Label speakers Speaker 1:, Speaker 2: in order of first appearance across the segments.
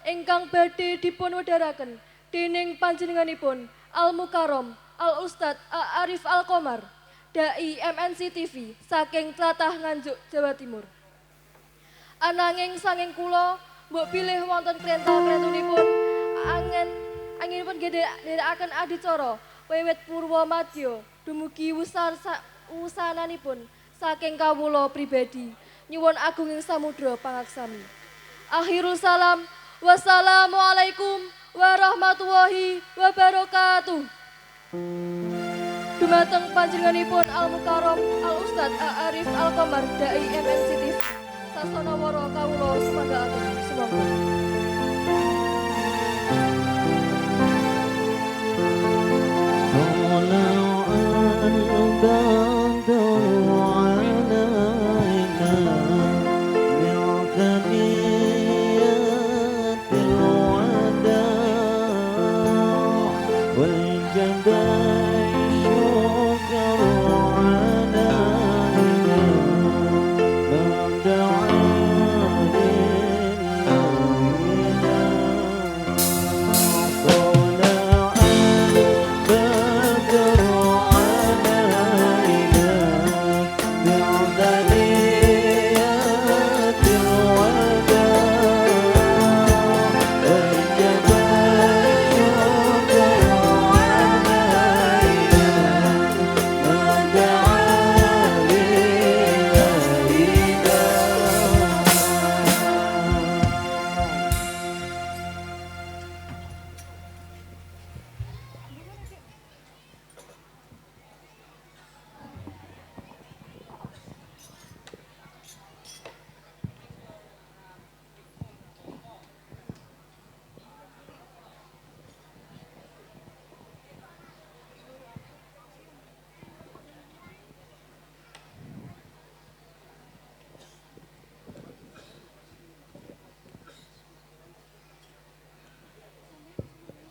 Speaker 1: ingkang badhe dipun wedharaken dening panjenenganipun Al Mukarrom Al Ustad A Arif Al Komar Dai MNC TV saking tlatah Nganjuk Jawa Timur. Ananging sanging kula mbok bilih wonten krenta-krentunipun anginipun ngendhekaken adicara wiwit purwa madya dumugi wusananipun saking kawula pribadi nyuwun agunging samudra pangaksami. Akhirul salam, wassalamualaikum warahmatullahi wabarakatuh. Dumateng panjenenganipun Al Mukarrom Al Ustad A Arif Al Komar Dai MNC TV. Sasana wara kawula sumangga-aken sumangga.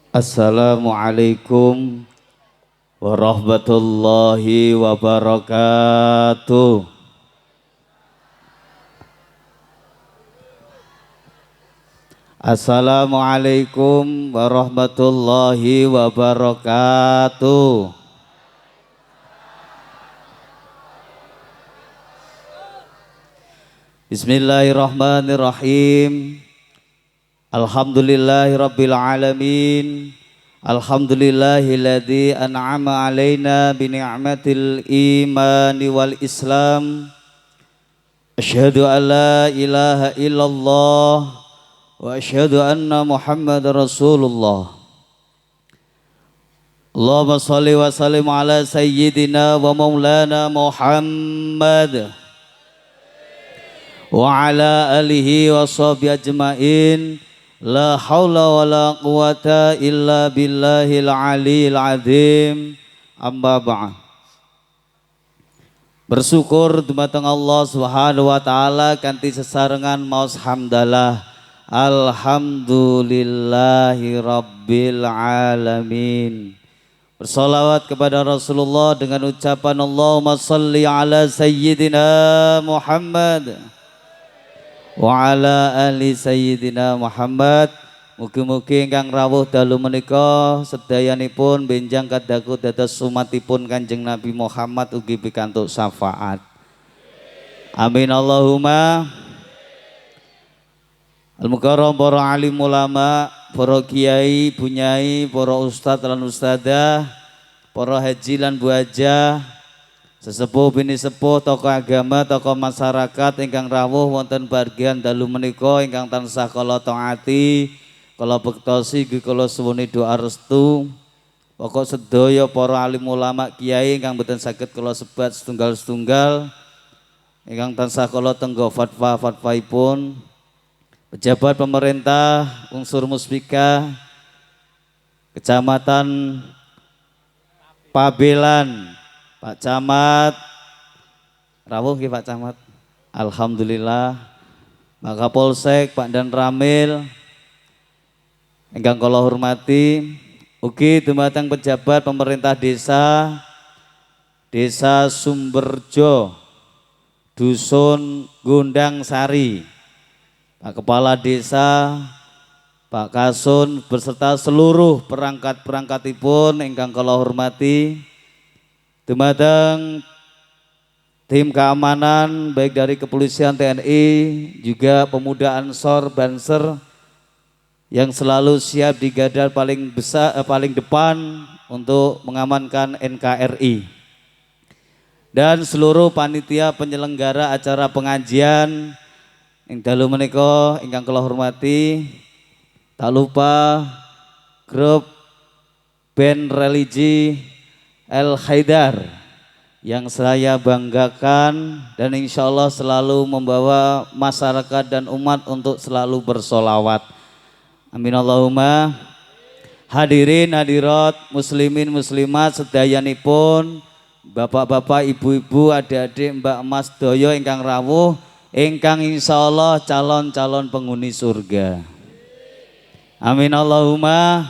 Speaker 2: Assalamualaikum warahmatullahi wabarakatuh. Assalamualaikum warahmatullahi wabarakatuh. Bismillahirrahmanirrahim. Alhamdulillahirabbil alamin. Alhamdulillahilladzi an'ama alaina bi ni'matil imani wal islam. Asyhadu an la ilaha illallah wa asyhadu anna Muhammadar Rasulullah. Allahumma shalli wa sallim ala sayyidina wa maulana Muhammad wa ala alihi wa sahbihi ajmain. La haula wa la quwata illa billahil aliyil azim. Amma ba'd. Bersyukur dumateng Allah Subhanahu wa taala kanthi sesarengan maos hamdalah. Alhamdulillahi rabbil alamin. Bersolawat kepada Rasulullah dengan ucapan Allahumma salli ala sayyidina Muhammad wa ala ali sayyidina Muhammad. Mugi-mugi ingkang rawuh dalu menika sedayanipun benjang kadaku dados umatipun Kanjeng Nabi Muhammad ugi pikantuk syafaat. Amin Allahumma. Al-Mukarrom para alim ulama, para kiai, bunyai, para ustadz lan ustadzah, para haji lan bu hajah, sesepuh bini sepuh, tokoh agama, tokoh masyarakat ingkang rawuh wonten bagian dalu menika ingkang tansah kala taati, kala bektosi, kala suwuni doa restu. Pokok sedaya para alim ulama kiai ingkang boten saged kala sebat setunggal-setunggal ingkang tansah kala tenggo fatwa-fatwaipun, pejabat pemerintah, unsur muspika, Kecamatan Pabelan, Pak Camat, rawuh nggih Pak Camat. Alhamdulillah. Pak Kapolsek, Pak Dan Ramil, ingkang kula hormati, ugi dumateng pejabat pemerintah Desa Sumberjo, Dusun Gondang Sari, Pak Kepala Desa, Pak Kasun beserta seluruh perangkat-perangkatipun ingkang kula hormati. Dumateng tim keamanan baik dari kepolisian TNI juga pemuda Ansor Banser yang selalu siap di garda paling besar paling depan untuk mengamankan NKRI dan seluruh panitia penyelenggara acara pengajian ing dalu menika ingkang kula hormati. Tak lupa grup band religi El Haidar yang saya banggakan dan insya Allah selalu membawa masyarakat dan umat untuk selalu bersolawat. Amin Allahumma. Hadirin hadirat muslimin muslimat sedayanipun, bapak-bapak, ibu-ibu, adik-adik, mbak emas doyo ingkang rawuh, ingkang insya Allah calon-calon penghuni surga. Amin Allahumma.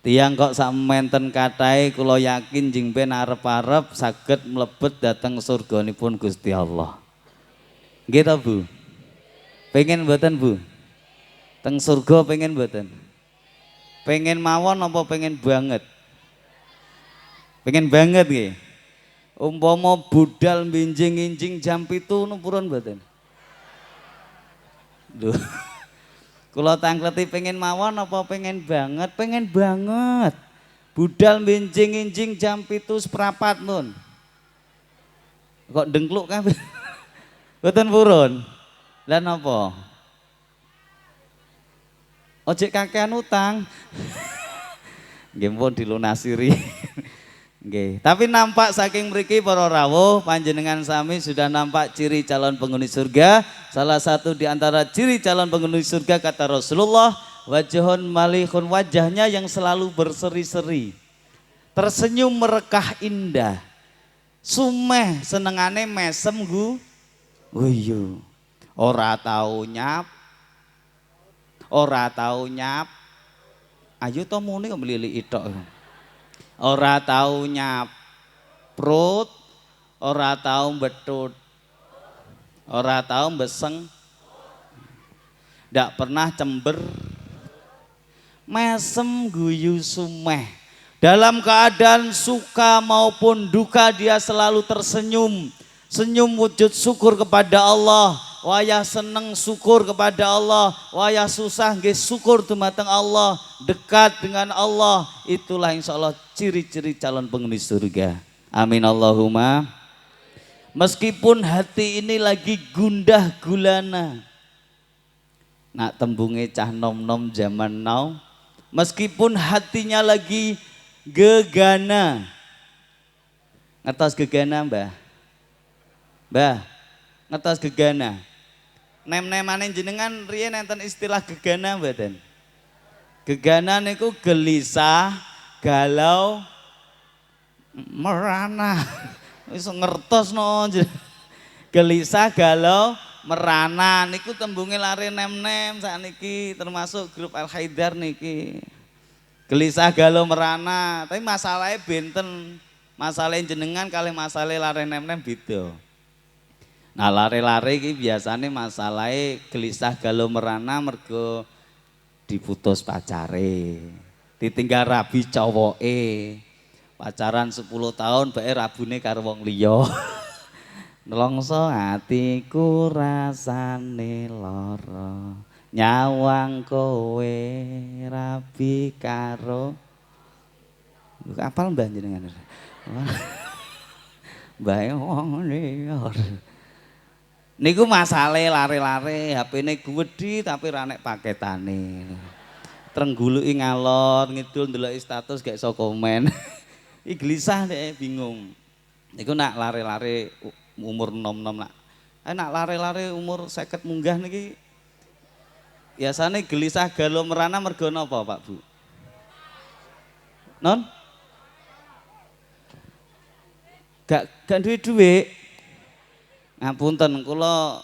Speaker 2: Tiang kok sak menten katai kula yakin jingpen arep-arep saged mlebet dhateng surganipun Gusti Allah. Nggih ta Bu? Pengen mboten Bu? Teng surga pengen mboten? Pengen mawon apa pengen banget? Pengen banget nggih. Umpama budal mbinjing-injing jam 7 nupurun mboten? Duh. Kula tangkleti pengen mawon apa pengen banget? Pengen banget. Budal benjing-injing jam 7:15 nun. Kok dengkluk kan? Mboten purun. Lah napa? Ojek kakean utang. Nggih pun dilunasi ri. Nggih, tapi nampak saking mriki para rawuh panjenengan sami sudah nampak ciri calon penghuni surga. Salah satu di antara ciri calon penghuni surga kata Rasulullah, wajhun malihun, wajahnya yang selalu berseri-seri. Tersenyum merekah indah. Sumeh senengane mesem guyu. Ora tau nyap. Ora tau nyap. Ayo to muni kok mlili ithok. Ora tahu nyaprut, ora tahu betut, ora tahu beseng, ndak pernah cember, mesem guyu sumeh. Dalam keadaan suka maupun duka dia selalu tersenyum, senyum wujud syukur kepada Allah. Wayah seneng syukur kepada Allah, wayah susah nggih syukur dumateng Allah, dekat dengan Allah. Itulah insya Allah ciri-ciri calon penghuni surga. Amin Allahumma. Meskipun hati ini lagi gundah gulana, nak tembunge cah nom-nom zaman now, meskipun hatinya lagi gegana. Ngertos gegana mbah? Mbah, ngertos gegana? Nem-nemane jenengan riyen enten istilah gegana mboten? Gegana niku gelisah, galau, merana. Wis ngertos no. Gelisah, galau, merana niku tembunge lare nem-nem sakniki termasuk grup Al Haidar niki. Gelisah, galau, merana, tapi masalahnya benten. Masalah jenengan kali masalah lare nem-nem beda. Nah lare-lare iki biasane masalahe gelisah galau merana mergo diputus pacare. Ditinggal rabi cowoke. Pacaran 10 tahun bae rabune karo wong liya. Nelongso atiku rasane lara. Nyawang kowe rabi karo apal mbah jenengan. Bae wong liya. Niku masalahe lare-lare HP-ne gwedhi tapi ra nek paketane. Trengguluki ngalor, ngidul ndeloki status gak iso komen. Iki gelisah nek bingung. Niku nak lare-lare umur nom-nom nak. Nak lare-lare umur 50 munggah niki biasane gelisah galau merana mergo napa Pak Bu? Non? Gak duwe-duwe. Ngapunten kula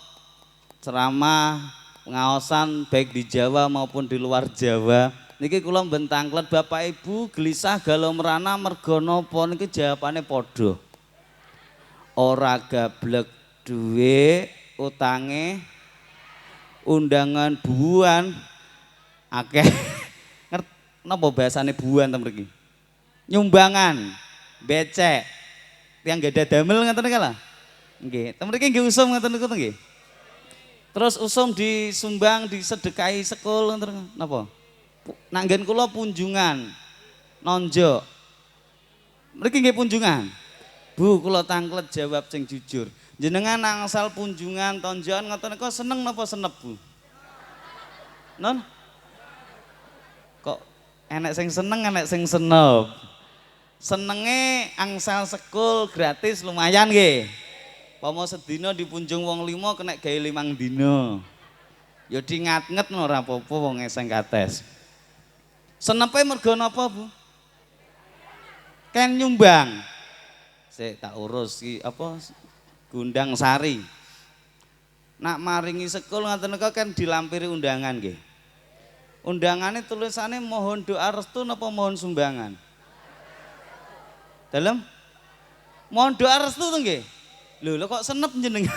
Speaker 2: ceramah pengaosan baik di Jawa maupun di luar Jawa niki kula mbentangklet Bapak Ibu gelisah galau merana mergo napa niki jawabane padha. Ora gablek duwe utange undangan buan Akeh ngerti napa bahasane buan ta mriki? Nyumbangan, becek. Tiang gada damel ngoten niku lho. Nggih, ta mriki nggih usum ngoten niku nggih. Terus usum disumbang, disedekahi sekul ngoten napa? Nanggen kula punjungan. Nonjok. Mriki nggih punjungan. Bu, kula tanglet jawab sing jujur. Jenengan angsal punjungan tonjokan ngoten niku seneng napa senep, Bu? Non? Kok enek sing seneng, enek sing senep. Senenge angsal sekul gratis lumayan nggih. Pama sedina dipunjung wong 5 kena gawe 5 dina. Ya dingat-nget ora apa-apa wong sing kates. Senepe mergo napa, Bu? Ken nyumbang. Sik tak urus iki apa Gundang Sari. Nak maringi sekul ngoten niku kan dilampiri undangan nggih. Undangane tulisane mohon doa restu napa mohon sumbangan? Dalem? Mohon doa restu to nggih. Lho kok senep jenengan.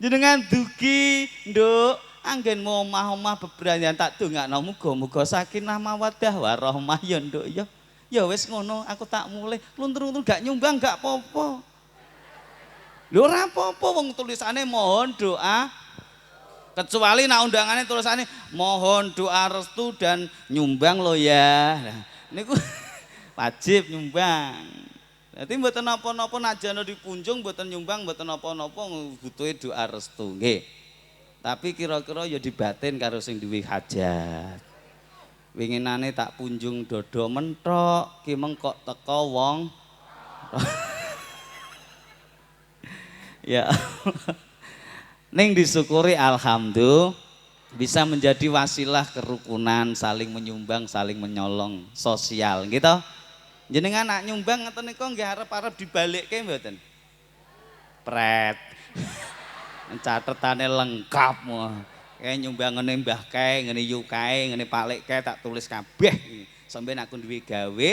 Speaker 2: Jenengan dugi, Nduk, anggenmu omah-omah bebrayan tak dongakno muga-muga sakinah mawaddah warahmah ya, Nduk ya. Ya wis ngono, aku tak mulih. Luntur-luntur gak nyumbang gak apa-apa. Lho ora apa-apa wong tulisane mohon doa. Kecuali nak undangannya tulisannya mohon doa restu dan nyumbang lo ya. Nah, niku wajib nyumbang. Jadi mboten napa-napa najana dipunjung mboten nyumbang mboten napa-napa butuhe doa restu nggih. Tapi kira-kira ya dibatin karo sing duwe hajat. Winginane tak punjung dodo mentok, ki mengkok teko wong. Ya. Ning disyukuri alhamdulillah bisa menjadi wasilah kerukunan, saling menyumbang, saling menyolong sosial gitu. Jenengan nak nyumbang ngoten niku nggih arep-arep dibalikke mboten? Pret. Catetane lengkap mo. Kae nyumbang ngene Mbah kae, ngene Yu kae, ngene Pak Lek kae tak tulis kabeh. Sampeyan aku duwe gawe,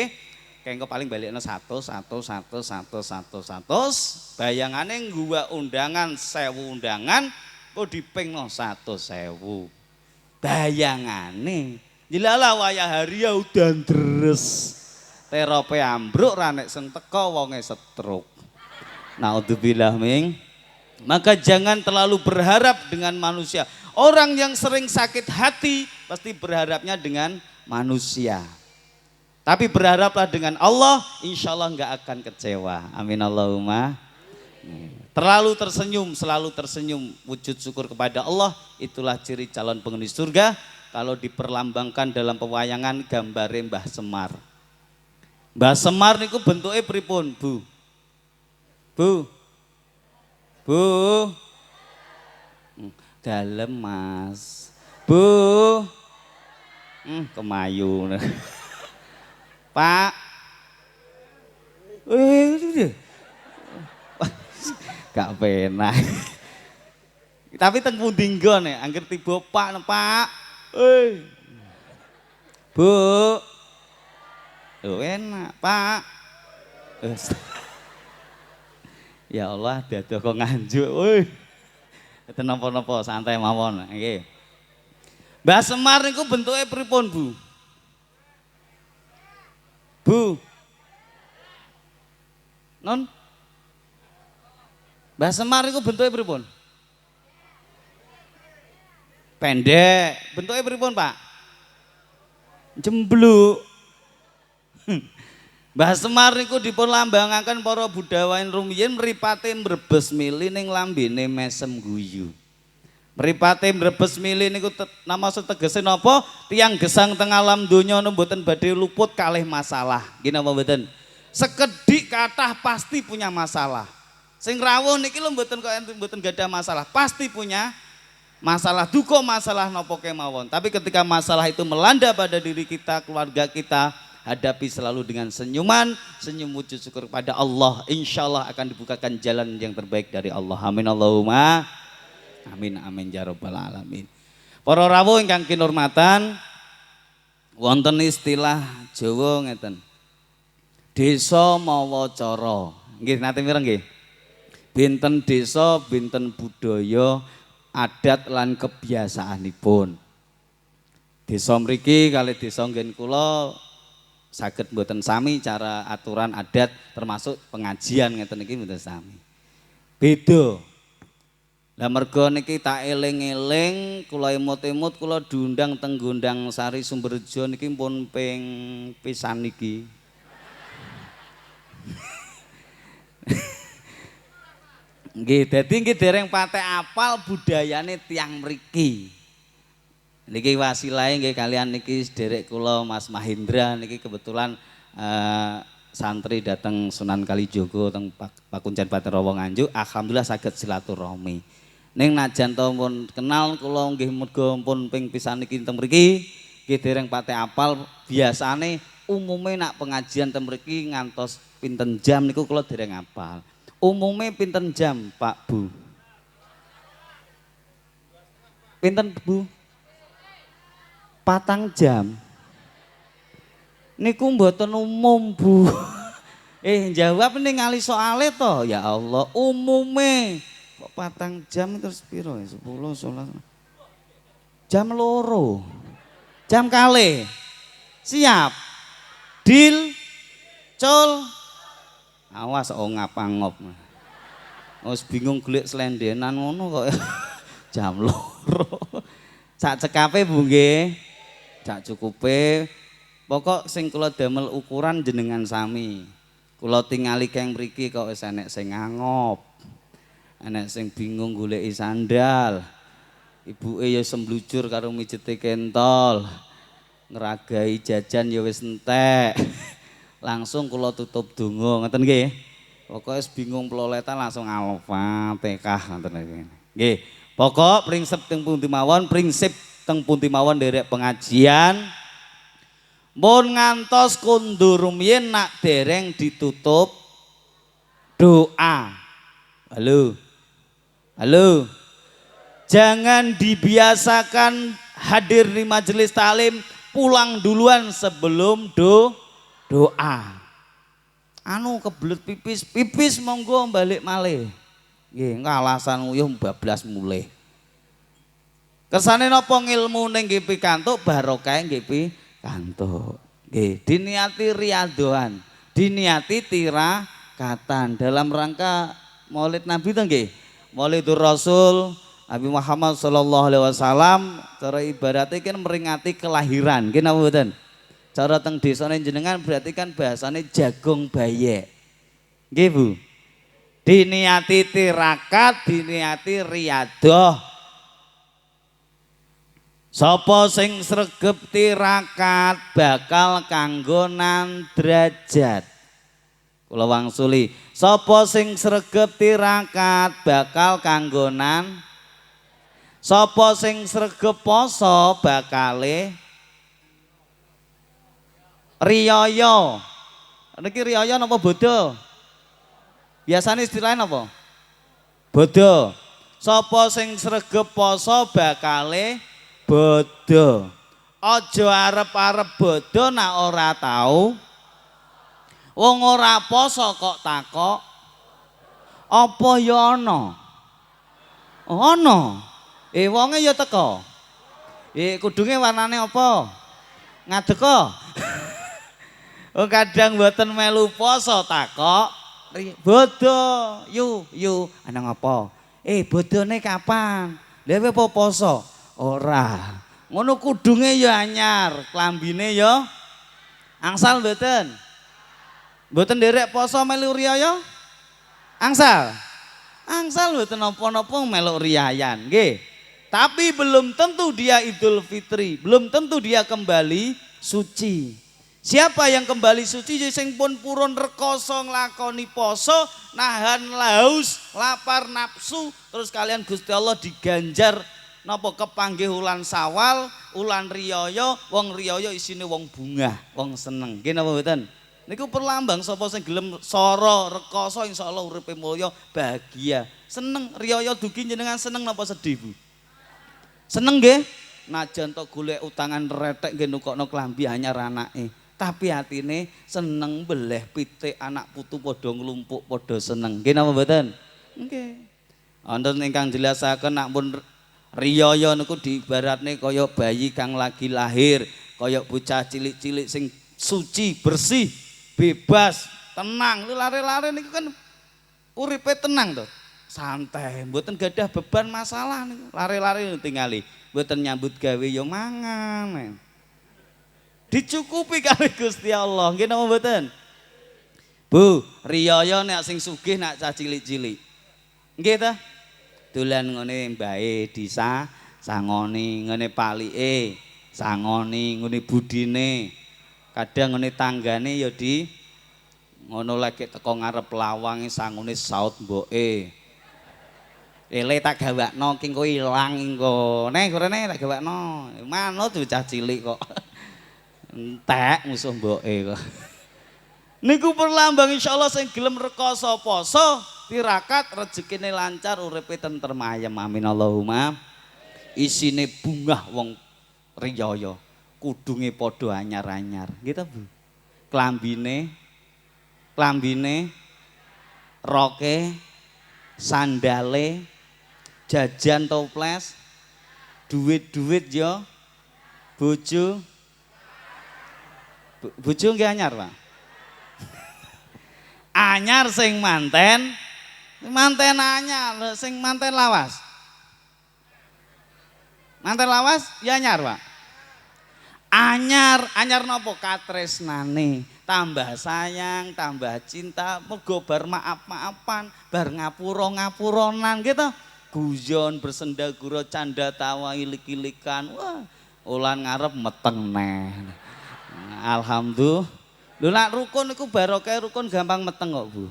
Speaker 2: kae engko paling balikno 100. Bayangane ngguwa undangan 1000 undangan kok dipingno 100.000. Bayangane. Jilala wayah hari ya udan deres. Terope ambruk ra nek sing teko wonge stroke. Naudzubillah ming. Maka jangan terlalu berharap dengan manusia. Orang yang sering sakit hati pasti berharapnya dengan manusia. Tapi berharaplah dengan Allah, insya Allah nggak akan kecewa. Amin Allahumma. Terlalu tersenyum, selalu tersenyum, wujud syukur kepada Allah, itulah ciri calon penghuni surga. Kalau diperlambangkan dalam pewayangan gambare Mbah Semar. Mbah Semar niku bentuknya pripun, Bu? Bu? Bu? Dalem Mas. Bu? Kemayu. Pak. Gak penak. Tapi teng pundi nggon ya, angger tiba Pak, Pak. Bu. Oh enak, Pak. Ya Allah, dadah kok nganjuk. Itu napa-napa santai mawon nggih. Mbah Semar niku bentuke pripun, Bu? Bu. Non? Mbah Semar niku bentuke pripun? Pendek. Bentuke pripun, Pak? Jembluk. Mbah Semar niku dipun lambangaken para budayawan rumiyin mripate mbrebes mili ning lambene mesem guyu. Mripate mbrebes mili niku nama tegese napa? Tiyang gesang teng alam donya mboten badhe luput kalih masalah. Nggih napa mboten? Sekedhik kathah pasti punya masalah. Sing rawuh niki lho mboten kok mboten gadah masalah, pasti punya masalah duka masalah napa kemawon. Tapi ketika masalah itu melanda pada diri kita, keluarga kita, hadapi selalu dengan senyuman, senyum wujud syukur kepada Allah. Insya Allah akan dibukakan jalan yang terbaik dari Allah. Amin Allahumma. Amin amin ya rabbal alamin. Para rawuh ingkang kinurmatan, wonten istilah Jawa ngeten. Desa mawa cara. Nggih nate mireng nggih. Binten desa, binten budaya, adat lan kebiasaanipun. desa mriki kali desa nggen kula saged mboten sami cara aturan adat termasuk pengajian ngeten iki mboten sami. Beda. Lah mergo niki tak eling-eling kula emut-emut kula diundang teng Gondang Sari Sumberjo niki pun ping pisan niki. Nggih, dadi nggih dereng patek apal budayane tiyang mriki. Niki wasilahe nggih kalian niki sederek kula Mas Mahendra niki kebetulan santri datang Sunan Kalijogo teng Pakuncen Patirawa Nganjuk, alhamdulillah saged silaturahmi. Ning najan to pun kenal kula nggih mergo pun ping pisan niki teng mriki nggih dereng patek apal biasane umume nak pengajian teng mriki ngantos pinten jam niku kula dereng apal. Umume pinten jam, Pak Bu? Pinten Bu? 4 jam. Niku mboten umum, Bu. Jawab ning ngali soale to. Ya Allah, umume kok 4 jam terus piro? 10, 11. Jam loro. Jam kalih. Siap. Deal. Cul. Awas ngapangop. Wis bingung golek slendenan ngono kok. Jam loro. Sak cekape Bu nggih. Sak cukupe. Pokok sing kula damel ukuran jenengan sami. Kula tingali keng mriki kok wis enek sing ngangop. Enek sing bingung goleki sandal. Ibuke ya semblujur karo mijete kentol. Ngragai jajan ya wis entek. Langsung kula tutup donga ngoten nggih. Pokoke wis bingung ploletan langsung Al-Fatihah ngoten nggih. Nggih. Pokok prinsip teng pundi mawon, prinsip teng pundi mawon derek pengajian. Mun ngantos kundur rumiyin nak dereng ditutup doa. Halo. Halo. Jangan dibiasakan hadir di majelis taklim pulang duluan sebelum doa. Anu kebelet pipis monggo balik malih. Nggih, engko alasan uyuh bablas mulih. Kersane napa ngilmu ning nggih pikantuk barokah nggih pikantuk. Nggih, diniati riadoan, diniati tirakatan dalam rangka Maulid Nabi to nggih. Maulidur Rasul Nabi Muhammad sallallahu alaihi wasallam cara ibaratnya kan meringati kelahiran. Nggih napa mboten? Cara teng desane jenengan berarti kan bahasane jagung bayek. Nggih Bu. Diniati tirakat, diniati riyadoh. Sapa sing sregep tirakat bakal kanggonan derajat. Kula wangsuli, sapa sing sregep tirakat bakal kanggonan. Sapa sing sregep poso bakale riyaya. Niki riyaya napa bodho? Biasane istilahnya apa? Bodho. Sapa sing sregep poso bakale bodho. Aja arep-arep bodho nak ora tau. Wong ora poso kok takok. Apa ya ana? Ana. Wonge ya teko. Kudunge warnane apa? Ngadeka. Oh kadang mboten melu poso takok. Bodho, yu ana ngapa? Bodhone kapan? Lha apa poso? Ora. Ngono kudunge ya anyar, klambine ya angsal mboten? Mboten nderek poso melu riyaya? Angsal. Angsal mboten napa-napa melu riyayan, nggih. Tapi belum tentu dia Idul Fitri, belum tentu dia kembali suci. Siapa yang kembali suci sing pun purun rekoso nglakoni poso, nahan laus, lapar nafsu, terus kalian Gusti Allah diganjar napa kepanggih ulan Sawal, ulan riyaya, wong riyaya isine wong bungah, wong seneng. Nggih napa mboten? Niku perlambang sapa sing gelem sara rekoso insyaallah uripe mulya bahagia. Seneng riyaya dugi jenengan seneng napa sedih, Bu? Seneng nggih? Najan tok golek utangan retek nggih nukokno klambi anyar anake. Tapi hatine seneng beleh pitik anak putu padha nglumpuk padha seneng. Nggih napa mboten? Nggih. Wonten ingkang jelasaken nak pun Riyaya niku diibaratne kaya bayi kang lagi lahir, kaya bocah cilik-cilik sing suci, bersih, bebas, tenang. Lare-lare niku kan uripe tenang to. Santai, mboten gadah beban masalah niku. Lare-lare tingali, mboten nyambut gawe ya mangan. Dicukupi kali Gusti Allah. Nggih napa mboten? Bu, riyaya nek sing sugih nek cah cilik-cilik. Nggih ta? Dolan ngene mbae disa sangoni, ngene palike sangoni, ngene budine. Kadang ngene tanggane ya di ngono lek teko ngarep lawang sangune saut mboke. Ele tak gawakno ki engko ilang engko. Nek gorene tak gawakno. Manut bocah cilik kok. Entek musuh mboke kok. Niku perlambang insyaallah sing gelem rekoso poso, tirakat rezekine lancar, uripe tentrem ayem. Amin Allahumma. Isine bungah wong riyaya, kudunge padha anyar-anyar. Nggih ta, Bu? Klambine roke, sandale, jajan toples, duit-duit yo, bojo nggih anyar, Pak. Anyar sing manten anyar, sing manten lawas. Manten lawas ya anyar, Pak. Anyar napa katresnane, tambah sayang, tambah cinta, muga bar maaf-maafan, bar ngapura-ngapuronan gitu. Guyon bersenda gurau canda tawa ilik-ilikan. Wah, ulan ngarep meteng neh. Alhamdulillah. Lho nak rukun iku barokah rukun gampang meteng kok, Bu.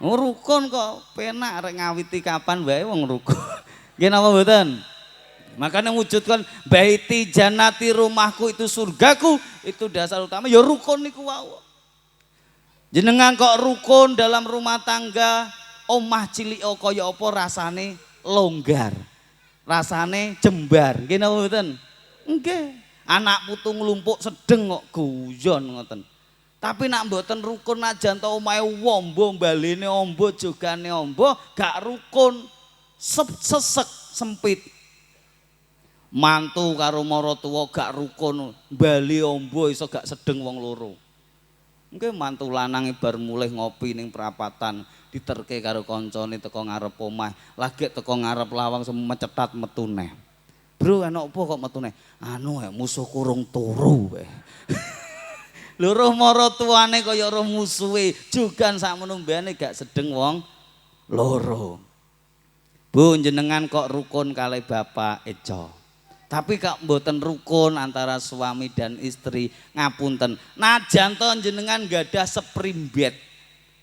Speaker 2: Rukun kok penak arek ngawiti kapan wae wong rukun. Nggih napa mboten? Makanya wujudkan baiti jannati, rumahku itu surgaku, itu dasar utama ya rukun niku wau. Jenengan kok rukun dalam rumah tangga, omah cilik kaya apa rasane longgar. Rasane jembar. Nggih napa mboten? Nggih. Anak putu nglumpuk sedeng kok guyon ngoten. Tapi nak mboten rukun aja ento omahe wombo, balene ombo, jogane ombo, gak rukun. Sesek sempit. Mantu karo maratuwa gak rukun, bali ombo iso gak sedeng wong loro. Nggih mantu lanang bar mulih ngopi ning perapatan, diterke karo kancane teko ngarep omah, lagi teko ngarep lawang semecetat metu neh. Bro, ana apa kok metu neh? Anu musuh kurung turu wae. Lho roh maratuwane kaya roh musuhe, jugan sakmono mbane gak sedeng wong loro. Bu jenengan kok rukun kalih bapak eco. Tapi kok mboten rukun antara suami dan istri, ngapunten. Najan to jenengan gadah seprimbet,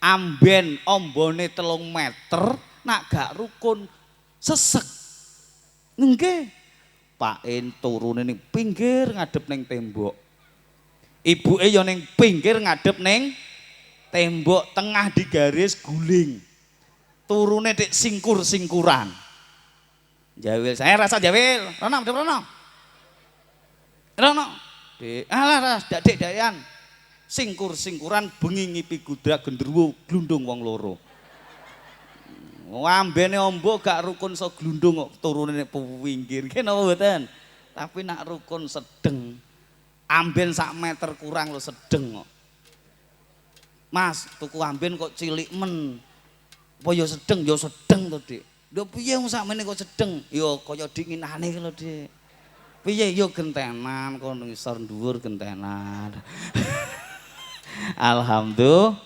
Speaker 2: amben ombone 3 meter, nak gak rukun sesek. Nggih. Paken turune ning pinggir ngadep ning tembok. Ibuke ya ning pinggir ngadep ning tembok, tengah di garis guling. Turune dik singkur-singkuran. Jawil, saya rasa jawil. Rono. Dik, alah dak dik dayan. Singkur-singkuran bengi ngipi gudrak gendruwo glundung wong loro. Ambene ombo gak rukun so glundung kok turune nek pinggir. Nggih napa mboten? Tapi nak rukun sedeng. Amben 1 meter kurang lo sedeng kok. Mas, tuku amben kok cilik men. Apa ya sedeng to, Dik. Lho piye wong sakmene kok sedeng? Ya kaya dinginane iki lho, Dik. Piye ya gentenan kono ngisor dhuwur gentenan. Alhamdulillah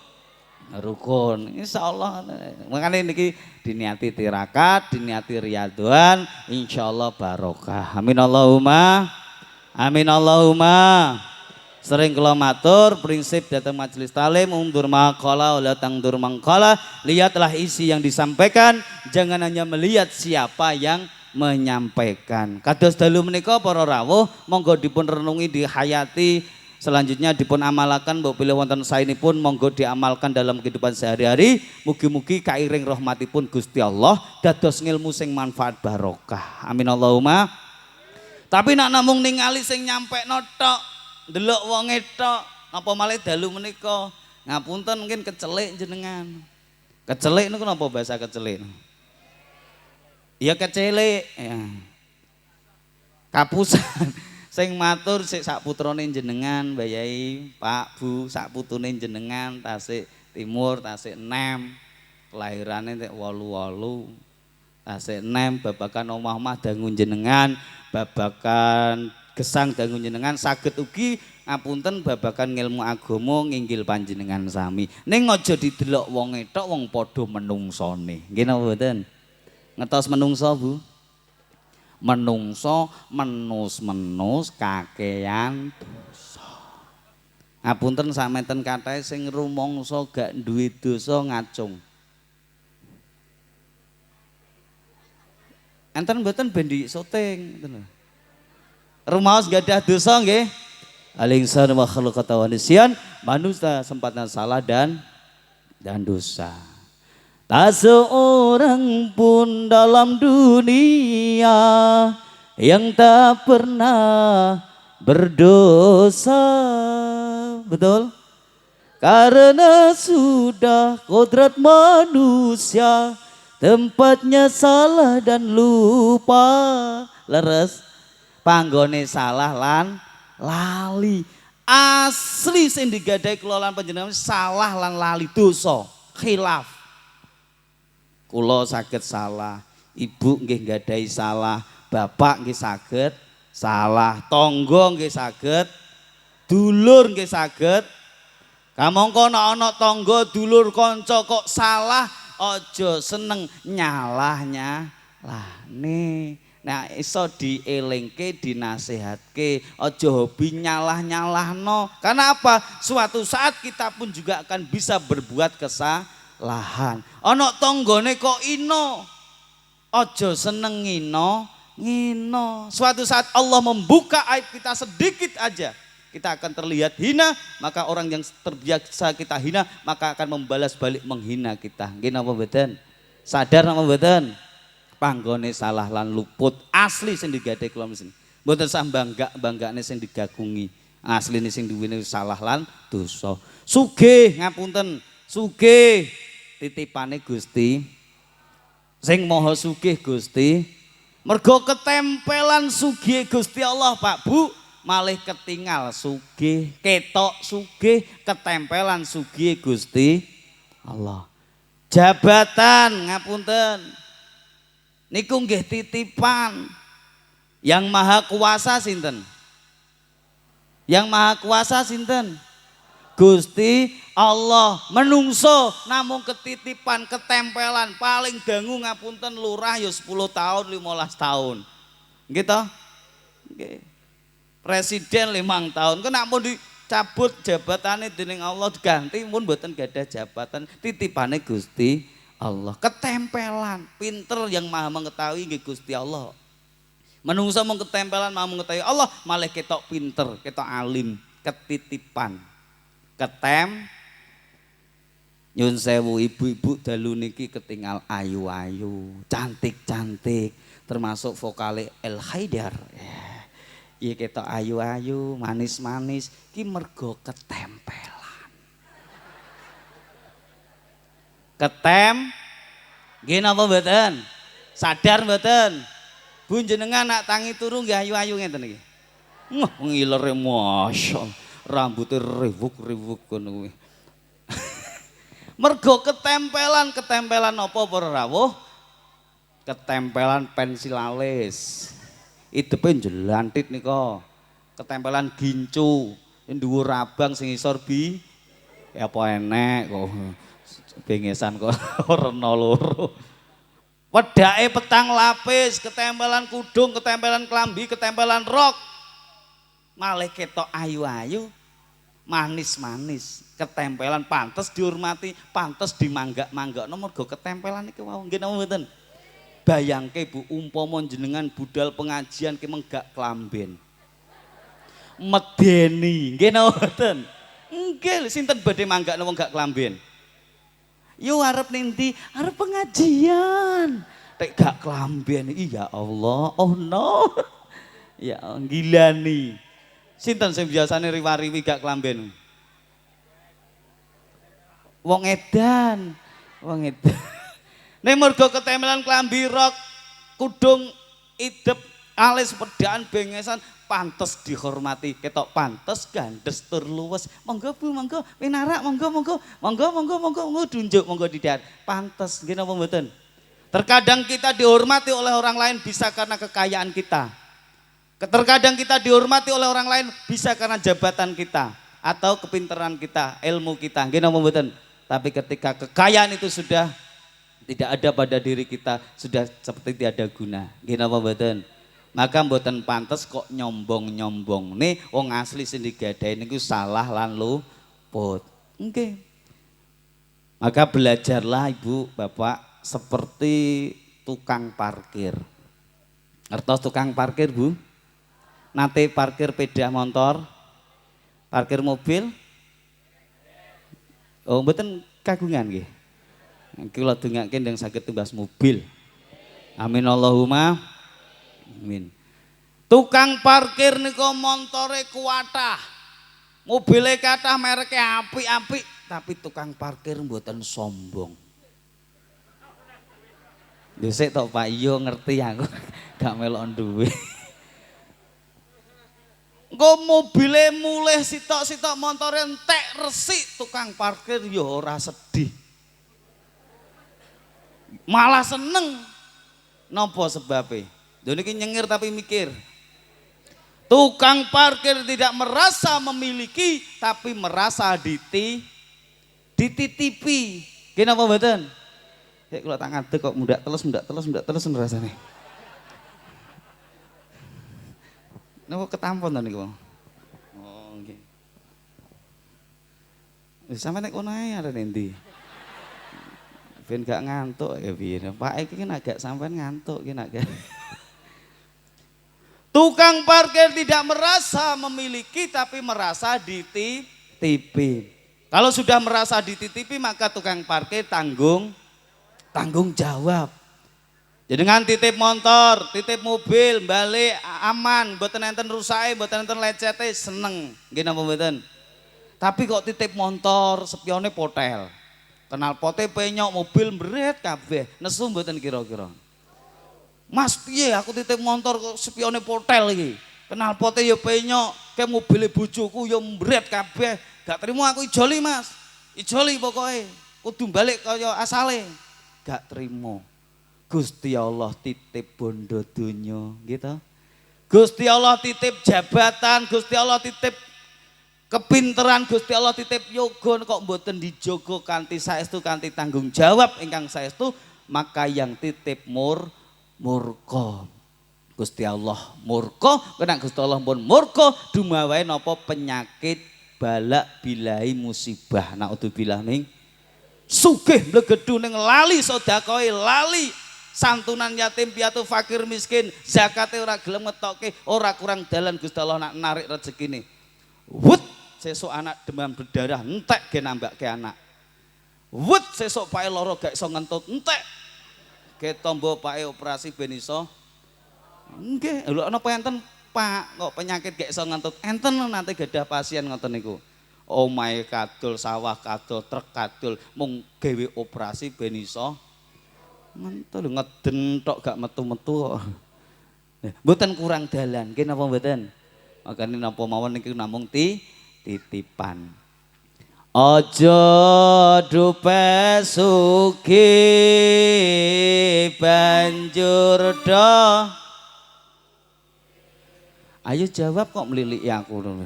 Speaker 2: rukun. Insyaallah. Makane niki diniati tirakat, diniati riyaduan, insyaallah barokah. Amin Allahumma. Amin Allahumma. Sering kula matur prinsip datang majelis talim undur maqala wala tangdur mangqala. Lihatlah isi yang disampaikan, jangan hanya melihat siapa yang menyampaikan. Kados dalu menika para rawuh monggo dipun renungi, dihayati, selanjutnya dipun amalaken mbok pilih wonten saenipun monggo diamalkan dalam kehidupan sehari-hari. Mugi-mugi kairing rahmatipun Gusti Allah dados ngilmu sing manfaat barokah. Amin Allahumma. Tapi nak namung ningali sing nyampekno tok, ndelok wonge tok, napa malih dalu menika ngapunten mungkin kecelik jenengan. Kecelik niku napa bahasa kecelik? Ya kecelik. Ya. kapusan. Sing matur sik sak putrane jenengan Mbah Yai, Pak Bu, sak putune jenengan Tasik Timur, Tasik Enem. Kelahirane nek 88. Tasik Enem babakan omah-omah dangu jenengan, babakan gesang dangu jenengan saged ugi ngapunten babakan ngilmu agama nginggil panjenengan sami. Ning aja didelok wong ethok wong padha menungsone. Nggih napa mboten? Ngetos menungso, Bu? Menungso menus-menus kakean dosa. Ngapunten samenten kathah sing rumangsa gak duwe dosa ngacung. Enten mboten ben di syuting ngoten lho. Rumaos gadah dosa nggih. Al-insan wa khalaqata wa nisyan, manusia sempatnya salah dan dosa. Tak seorang pun dalam dunia yang tak pernah berdosa. Betul? Karena sudah kodrat manusia tempatnya salah dan lupa. Leres panggone salah lan lali. Asli sing digadai kelolaan panjenengan salah lan lali dosa khilaf. Kula saged salah, ibu nggih nggadahi salah, bapak nggih saged salah, tangga nggih saged, dulur nggih saged. Kamangka ana tangga dulur kanca kok salah, aja seneng nyalahnya lah nih. Nah iso dielingke, dinasehatke, aja hobi nyalah-nyalahno. Karena apa? Suatu saat kita pun juga akan bisa berbuat kesalahan. Ana tanggane kok ino, aja seneng ngino. Suatu saat Allah membuka aib kita sedikit aja, kita akan terlihat hina, maka orang yang terbiasa kita hina maka akan membalas balik menghina kita. Nggih napa mboten? Sadar napa mboten? Panggone salah lan luput asli sing digadhe kula mesin. Mboten sah banggane sing digagungi. Asline sing duwene salah lan dosa. Sugih ngapunten, sugih titipane Gusti. Sing maha sugih Gusti. Mergo ketempelan sugih Gusti Allah, Pak Bu, malih ketinggal sugih, ketok sugih, ketempelan sugih Gusti Allah. Jabatan ngapunten. Niku nggih titipan. Yang maha kuasa sinten? Yang maha kuasa sinten? Gusti Allah. Menungso namung ketitipan, ketempelan, paling dangu ngapunten lurah ya 10 tahun, 15 tahun. Nggih to? Nggih. Presiden 5 tahun. Kena pun dicabut jabatannya dening Allah diganti pun mboten gadah jabatan, titipane Gusti Allah. Ketempelan, pinter yang maha mengetahui nggih Gusti Allah. Menungso mung ketempelan maha mengetahui Allah, malah ketok pinter, ketok alim, ketitipan. Nyun sewu ibu-ibu dalu niki ketinggal ayu-ayu, cantik-cantik, termasuk vokale El Haidar. Iya ketok ayu-ayu, manis-manis, ki mergo ketempelan. Nggih napa mboten? Sadar mboten? Bu jenengan nak tangi turu nggih ayu-ayu ngeten iki. Ngilere masyaallah, rambute rewuk-rewuk ngono kuwi. Mergo ketempelan apa para rawuh? Ketempelan pensil alis. Idepe jelantit nika. Ketempelan gincu, dhuwur abang sing isor bi. Ya apa enek kok. Bengesan kok rena loro. Wedake petang lapis, ketempelan kudung, ketempelan klambi, ketempelan rok. Malih ketok ayu-ayu, manis-manis, ketempelan pantes dihormati, pantes dimanggak-manggakno mergo ketempelan iki wau. Nggih napa mboten? Bayangke Bu, umpama jenengan budal pengajian ki menggak klamben. Medeni, nggih napa mboten? Nggih, sinten badhe manggakno wong gak klamben? Yo arep ninti, arep pengajian. Tek gak klamben iki ya Allah. Oh no. Ya gilani. Sinten sing biasane riwariwi gak klamben? Wong edan. Wong edan. Nek mergo ketempelan klambi rok, kudung idep ale sepedaan bengesan pantes dihormati, ketok pantes gandes tur luwes. Monggo Bu, monggo pinarak, monggo dunjuk, monggo didhat. Pantes nggih napa mboten? Terkadang kita dihormati oleh orang lain bisa karena kekayaan kita. Terkadang kita dihormati oleh orang lain bisa karena jabatan kita atau kepintaran kita, ilmu kita. Nggih napa mboten? Tapi ketika kekayaan itu sudah tidak ada pada diri kita, sudah seperti tiada guna. Nggih napa mboten? Maka mboten pantes kok nyombong-nyombong nih wong asli sing digadahi niku salah lan luput. Nggih. Maka belajarlah Ibu, Bapak seperti tukang parkir. Ngertos tukang parkir, Bu? Nate parkir sepeda motor, parkir mobil. Oh, mboten kagungan nggih. Kula dongake ndang saged tumbas mobil. Amin Allahumma amin. Tukang parkir niku montore kuatah. Mobile kathah mereke apik-apik, tapi tukang parkir mboten sombong. Lho sik tok Pak, iya ngerti aku. Gak melok duwe. Engko mobile mulih sitok-sitok montore entek resik, tukang parkir ya ora sedih. Malah seneng. Napa sebabe? Lho niki nyengir tapi mikir. Tukang parkir tidak merasa memiliki tapi merasa dititipi. Nggih napa mboten? Sik kula tak ngadeg kok mundak telus rasane. Napa ketampon to niku? Oh nggih. Wis sampe nek kono ae arep endi? Ben gak ngantuk ya piye. Pak iki kan agak sampean ngantuk ki nak. Tukang parkir tidak merasa memiliki tapi merasa dititipi. Kalau sudah merasa dititipi maka tukang parkir tanggung jawab. Jadi dengan titip motor, titip mobil, balik aman, mboten enten rusake, mboten enten lecete, seneng. Nggih napa mboten? Tapi kok titip motor, spione potel. Kenal pote penyok mobil mbret kabeh. Nesu mboten kira-kira. Mas piye aku titip motor kok spione potel iki. Kenal pote ya penyok, ke mobile bojoku ya mbret kabeh. Gak trimo aku ijoli Mas. Ijoli pokoke. Kudu balik kaya asale. Gak trimo. Gusti Allah titip bondo donya gitu. Gusti Allah titip jabatan, Gusti Allah titip kepinteran, Gusti Allah titip yoga kok mboten dijogo kanthi saestu kanthi tanggung jawab ingkang saestu, maka yang titip murka. Gusti Allah murka, kena Gusti Allah pun murka dumawae napa penyakit balak bilahi musibah. Naudzubillah min sugih mlegedu ning lali sedekahe, lali santunan yatim piatu fakir miskin, zakate ora gelem ngetokke, ora kurang dalan Gusti Allah nak narik rezekine. Wut sesuk anak demam berdarah entek ge nambake anak. Wut sesuk pae lara gak iso ngentut entek. Ge tombo pae operasi ben iso. Nggih, lho napa enten Pak kok penyakit gak iso ngentut. Enten nanti gadah pasien ngoten niku. Omahe kadul, sawah kadul, truk kadul, mung gawe operasi ben iso ngentut lho ngeden tok gak metu-metu kok. Mboten kurang dalan, nggih napa mboten? Makane napa mawon niki namung titipan. Aja dupe sugih banjur do. Ayo jawab kok mliliki aku.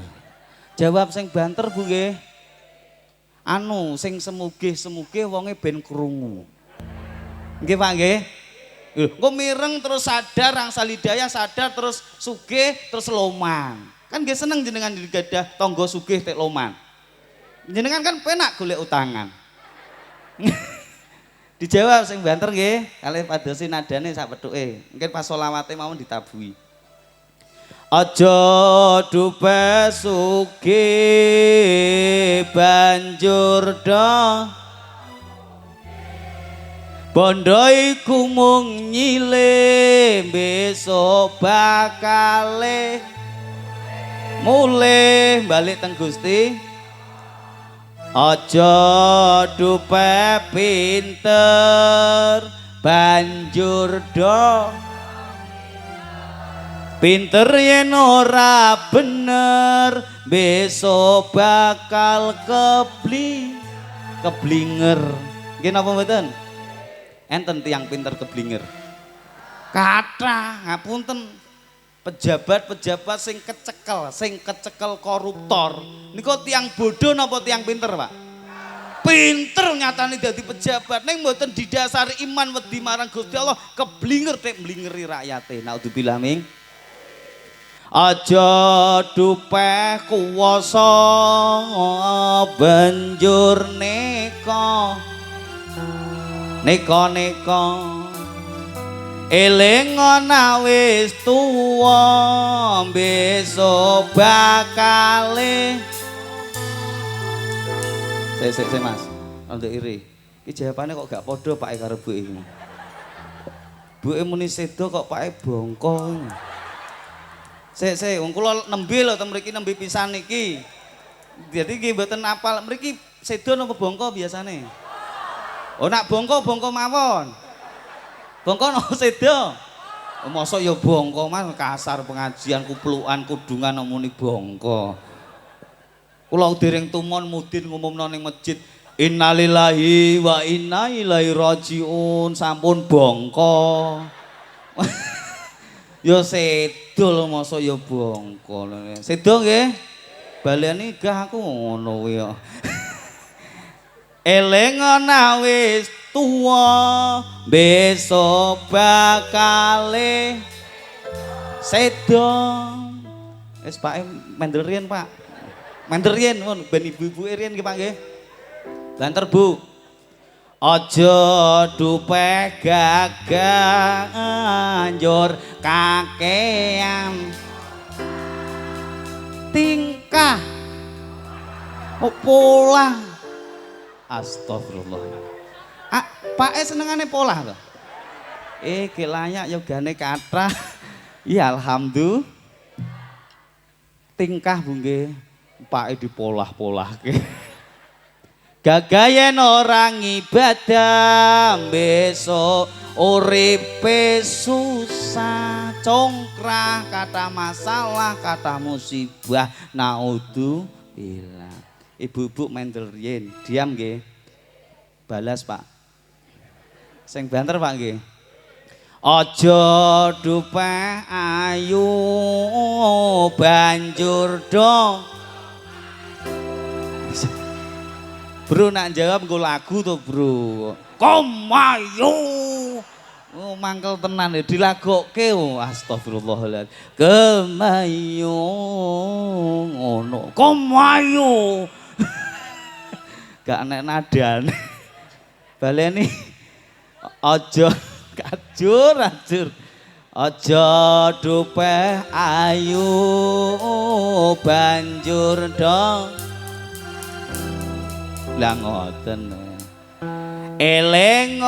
Speaker 2: Jawab sing banter Bu nggih. Anu sing semugih-semugih wonge ben krungu. Nggih Pak nggih. Engko mireng terus sadar angsal hidayah sadar terus sugih terus loman. Kan nggih seneng jenengan digadah tangga sugih tek loman. Jenengan kan penak golek utangan. Dijawab sing banter nggih, kalih padosi nadane sak pethuke. Mungkin pas selawate mawon ditabuhi. Aja dupe sugih banjur do. Bondo iku mung nyile besok bakale mulih balik teng Gusti. Aja dupe pinter banjur do. Pinter yen ora bener besok bakal keblinger. Nggih napa mboten? Enten tiyang pinter keblinger. Kathah ngapunten pejabat-pejabat sing kecekel koruptor. Niku tiyang bodoh napa tiyang pinter, Pak? Pinter nyatane dadi pejabat ning mboten didasari iman wedi marang Gusti Allah, keblinger tek mlingeri rakyate. Naudzubillah ming. Aja dupeh kuwasa banjur neka eling ana wis tuwa besok bakale. Sik Mas, ndek iri. Iki jawabane kok gak padha Pak karo Buke iki. Buke muni sedo kok Pake bongko. Sik, wong kula nembe lho teng mriki nembe pisan iki. Dadi nggih mboten apal mriki sedo napa bongko biasane? Oh nak bongko mawon. Bongko napa sedo? Oh mosok ya bongko Mas, kasar pengajian kuplukan kudungan muni bongko. Kula dereng tumon mudin ngumumno ning masjid, innalillahi wa inna ilaihi rajiun, sampun bongko. Ya sedo lho mosok ya bongko. Sedo nggih. Baleni gah aku ngono kuwi ya. Eling ana wis tuwa besok bakale sedo. Wis Pak mendel riyen Pak. Mendel riyen mun ben ibu-ibu riyen nggih Pak nggih. Banter Bu. Aja dupeh gagah anjur kakean tingkah pola. Astagfirullah. Pak senengane pola to? Ki layak yogane kathah. Ya alhamdulillah. Tingkah Bu nggih. Pak dipolah-polahke. Gagayen orang ibadah besok uripe susah congkrah kata masalah kata musibah naudzubillah. Ibu-ibu mendel riyen diam nggih. Balas Pak. Sing banter Pak nggih. Aja dupeh ayu banjur dong. Bro nak jawab nggo lagu to, Bro. Komayu. Oh, mangkel tenan ya dilagokke. Astagfirullahaladzim. Kemayu ngono. Komayu. Gak enek nadane. Baleni aja kajur. Aja dupeh ayu banjur dong. Lah ngoten. Eling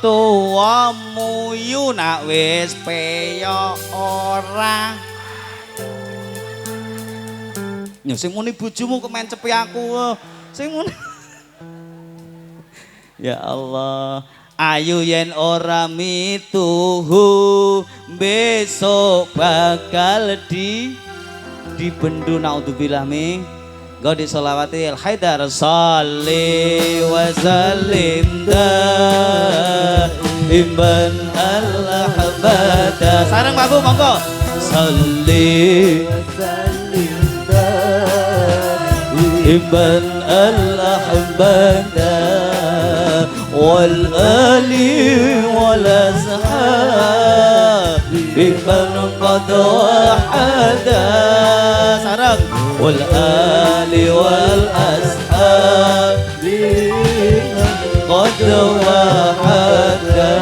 Speaker 2: tuwamu yu nak wis peyo ora. Yo sing muni bojomu kok mencepi aku. Sing muni. Ya Allah, ayu yen ora mituhu besok bakal dibendu naudzubillah min. Gau disolawati al-haidar salli wa sallim daiman al-ahbada. Sareng Pak Bu monggo. Salli wa sallim daiman al-ahbada wal ali wal ashab biman qad wahada. Sareng wal ali wal ashab qad wahada.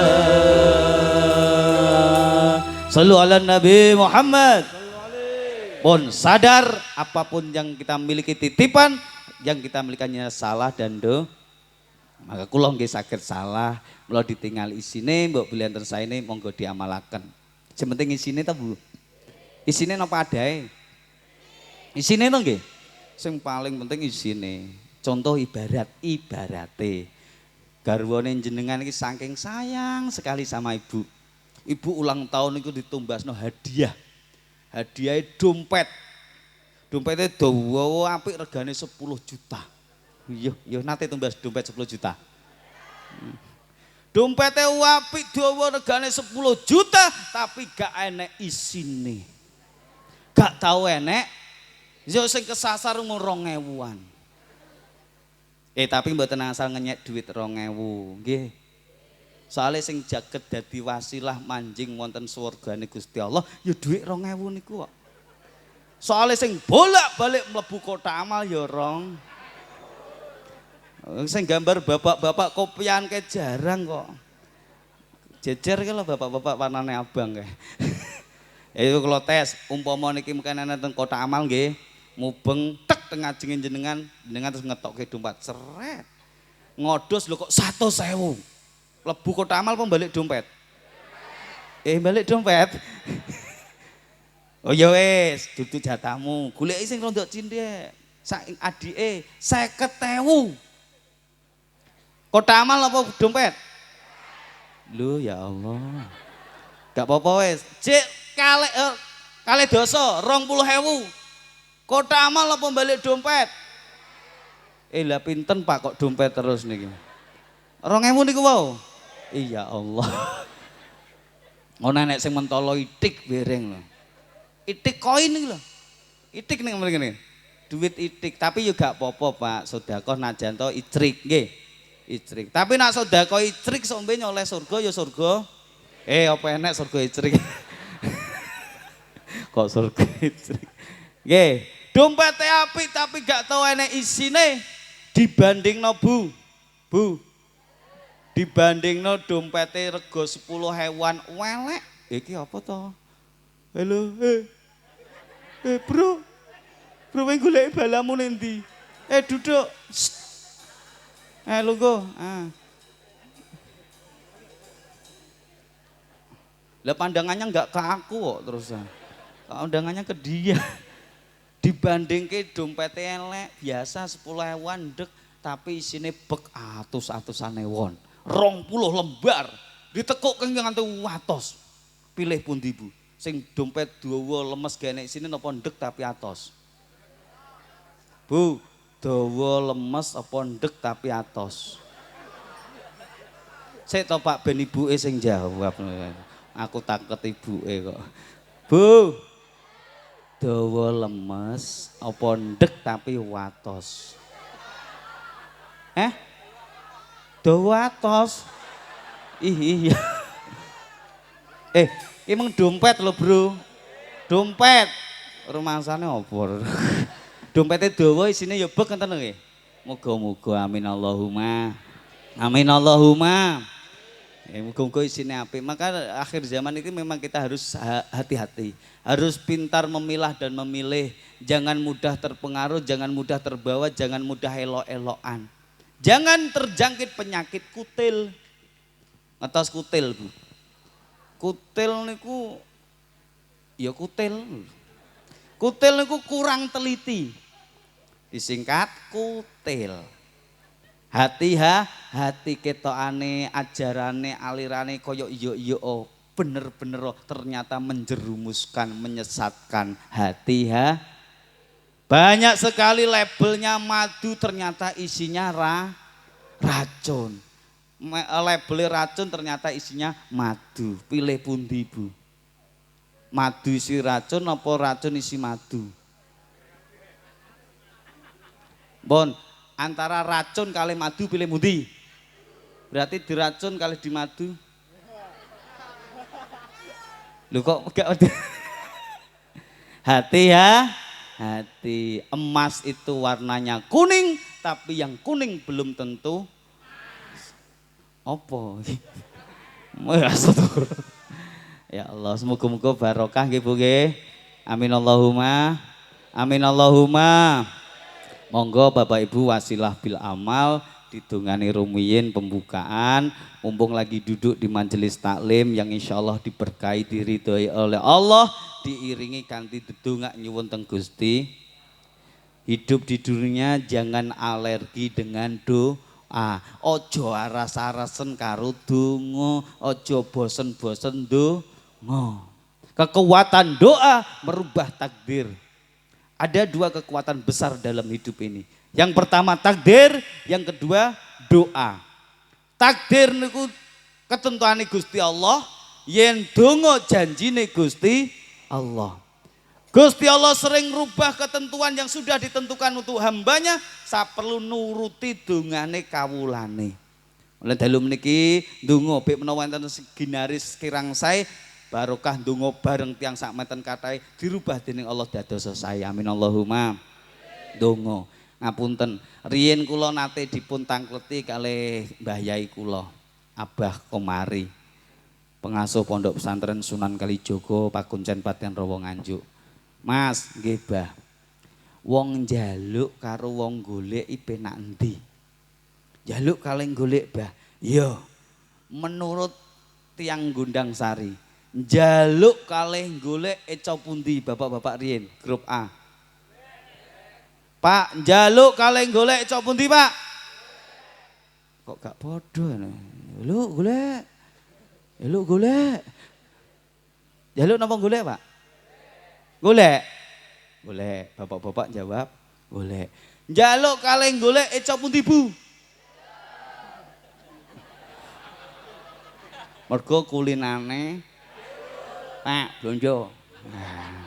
Speaker 2: Sallu ala Nabi Muhammad. Pun sadar apapun yang kita miliki titipan, yang kita milikannya salah dan maka kula nggih saged salah, mula ditinggal isine mbok bilian tersaine monggo diamalaken. Sing penting isine ta Bu? Isine napa adae? Isine to nggih. Sing paling penting isine. Contoh ibarate. Garwane jenengan iki saking sayang sekali sama ibu. Ibu ulang tahun itu ditumbasno hadiah. Hadiah dompet. Dompetnya dawa apik regane 10 juta. Yo nate tumbas dompet 10 juta. Dompetnya apik dawa regane 10 juta tapi gak enek isine. Gak tahu enek. Yo sing kesasar mung 2000-an. Tapi mboten asal ngenyek duit 2000, nggih. Soale sing jaget dadi wasilah manjing wonten swargane Gusti Allah ya duit 2000 niku kok. Soale sing bolak-balik mlebu kota amal ya rong. Sing gambar bapak-bapak kopian ke jarang kok. Jejer ki lho bapak-bapak panane abang kae. Itu kalau tes umpama niki mungkin teng kota amal nggih, mubeng tek teng ajenge jenengan terus ngetokke dompet seret. Ngodos lho kok 100.000. Mlebu kota amal apa balik dompet? Balik dompet. Oh ya wis, dudu jatahmu. Goleki sing rondok cindhek. Sak adike 50.000. Kota amal apa dompet? Lho ya Allah. Gak apa-apa wis. Cik kalih dosa 20.000. Kota amal apa balik dompet? Lah pinten Pak kok dompet terus niki. 2000 niku wau. Iya Allah. Ono nek sing mentolo itik bereng lho. Itik koin nih loh, itik nih ngene. Duit itik, tapi juga apa-apa Pak, sedekah najanto icrik nggih. Icrik. Tapi nak sedekah icrik sombe nyoleh surga ya surga. Apa enek surga icrik? Kok surga icrik? Nggih, dompete apik tapi gak tau enek isine dibandingno Bu. Bu. Dibandingno dompete rego 10.000-an welek. Iki apa to? Halo, bro, wing golek balamu nendi? Duduk. Lungguh. Lah pandangannya enggak ke aku kok terusan. Pandangannya ke dia. Dibandingke dompetnya elek biasa 10.000-an dek tapi isine bek atus-atusane won. 20 lembar ditekuk keng nganti watos. Pilih pundi Bu? Sing dompet dawa lemes gene isine napa ndek tapi atos? Bu, dawa lemes apa ndek tapi atos? Sik to Pak ben ibuke sing jawab. Aku takut ibuke kok. Bu, dawa lemes apa ndek tapi watos? Dawa atos. Iya. Emang dompet lho bro, dompet rumangsane apa? Dompetnya dawa isine ya bek ngeten nggih. Muga-muga amin Allahumma. Amin Allahumma. Muga-muga isine apik. Maka akhir zaman ini memang kita harus hati-hati, harus pintar memilah dan memilih. Jangan mudah terpengaruh, jangan mudah terbawa, jangan mudah elok-elokan. Jangan terjangkit penyakit kutil. Ngetos kutil Bu. Kutil niku ya kutil. Kutil niku kurang teliti. Disingkat kutil. Hati ketokane, ajarane, alirane koyo iya bener-bener ternyata menjerumuskan, menyesatkan hati. Banyak sekali labelnya madu ternyata isinya racun. Label racun ternyata isinya madu. Pilih pundi Bu? Madu isi racun apa racun isi madu? Bon, antara racun kali madu pilih pundi? Berarti diracun kali di madu. Lho kok gak hati hati. Emas itu warnanya kuning tapi yang kuning belum tentu apa? Ya Allah, semoga-moga barokah nggih Bu nggih. Amin Allahumma. Amin Allahumma. Monggo Bapak Ibu wasilah bil amal didongani rumiyin pembukaan, mumpung lagi duduk di majelis taklim yang insya Allah diberkahi diridhoi oleh Allah, diiringi kanthi dedongak nyuwun teng Gusti. Hidup di dunia jangan alergi dengan ojo aras-arasen karo donga, ojo bosen-bosen donga. Kekuatan doa merubah takdir. Ada dua kekuatan besar dalam hidup ini. Yang pertama takdir, yang kedua doa. Takdir niku ketentuane Gusti Allah, yen donga janjine Gusti Allah. Gusti Allah sering rubah ketentuan yang sudah ditentukan untuk hambanya, sak perlu nuruti dongane kawulane. Mulai dalu meniki ndonga bek menawa enten ginaris kirang sae barokah ndonga bareng tiang sak meten kathah dirubah dening Allah dados sae. Amin Allahumma. Ndonga. Ngapunten, riyen kula nate dipun tangkleti kalih Mbah Yai kula, Abah Komari. Pengasuh Pondok Pesantren Sunan Kalijaga Pakuncen Patian Rawa Nganjuk. Mas, nggih Mbah. Wong njaluk karo wong golek penak endi? Njaluk kalih golek, Mbah. Iya. Menurut tiang Gondang Sari, njaluk kalih golek eca pundi bapak-bapak riyen grup A? Pak, njaluk kalih golek eca pundi, Pak? Kok gak padha ne? Lu golek. Lu golek. Njaluk napa golek, Pak? Golek. Golek. Bapak-bapak jawab, golek. Njaluk kalih golek eca pundi, Bu? Mergo kulinane Pak blonjo. Nah.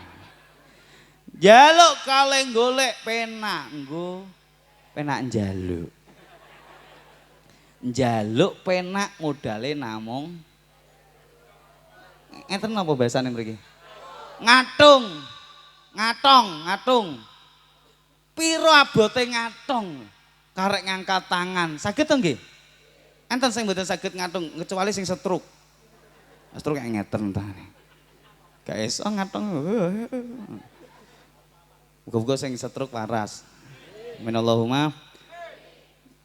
Speaker 2: Njaluk kalih golek penak nggo penak njaluk. Njaluk penak modale namung ngeten napa bahasane mriki? Ngatung. Ngatung. Piro abote ngatong? Karek ngangkat tangan. Saged to nggih? Enten sing mboten saged ngatung kecuali sing stroke. Stroke kayak ngeten tane. Gak iso ngatung. Muga-muga sing stroke waras. Amin Allahumma.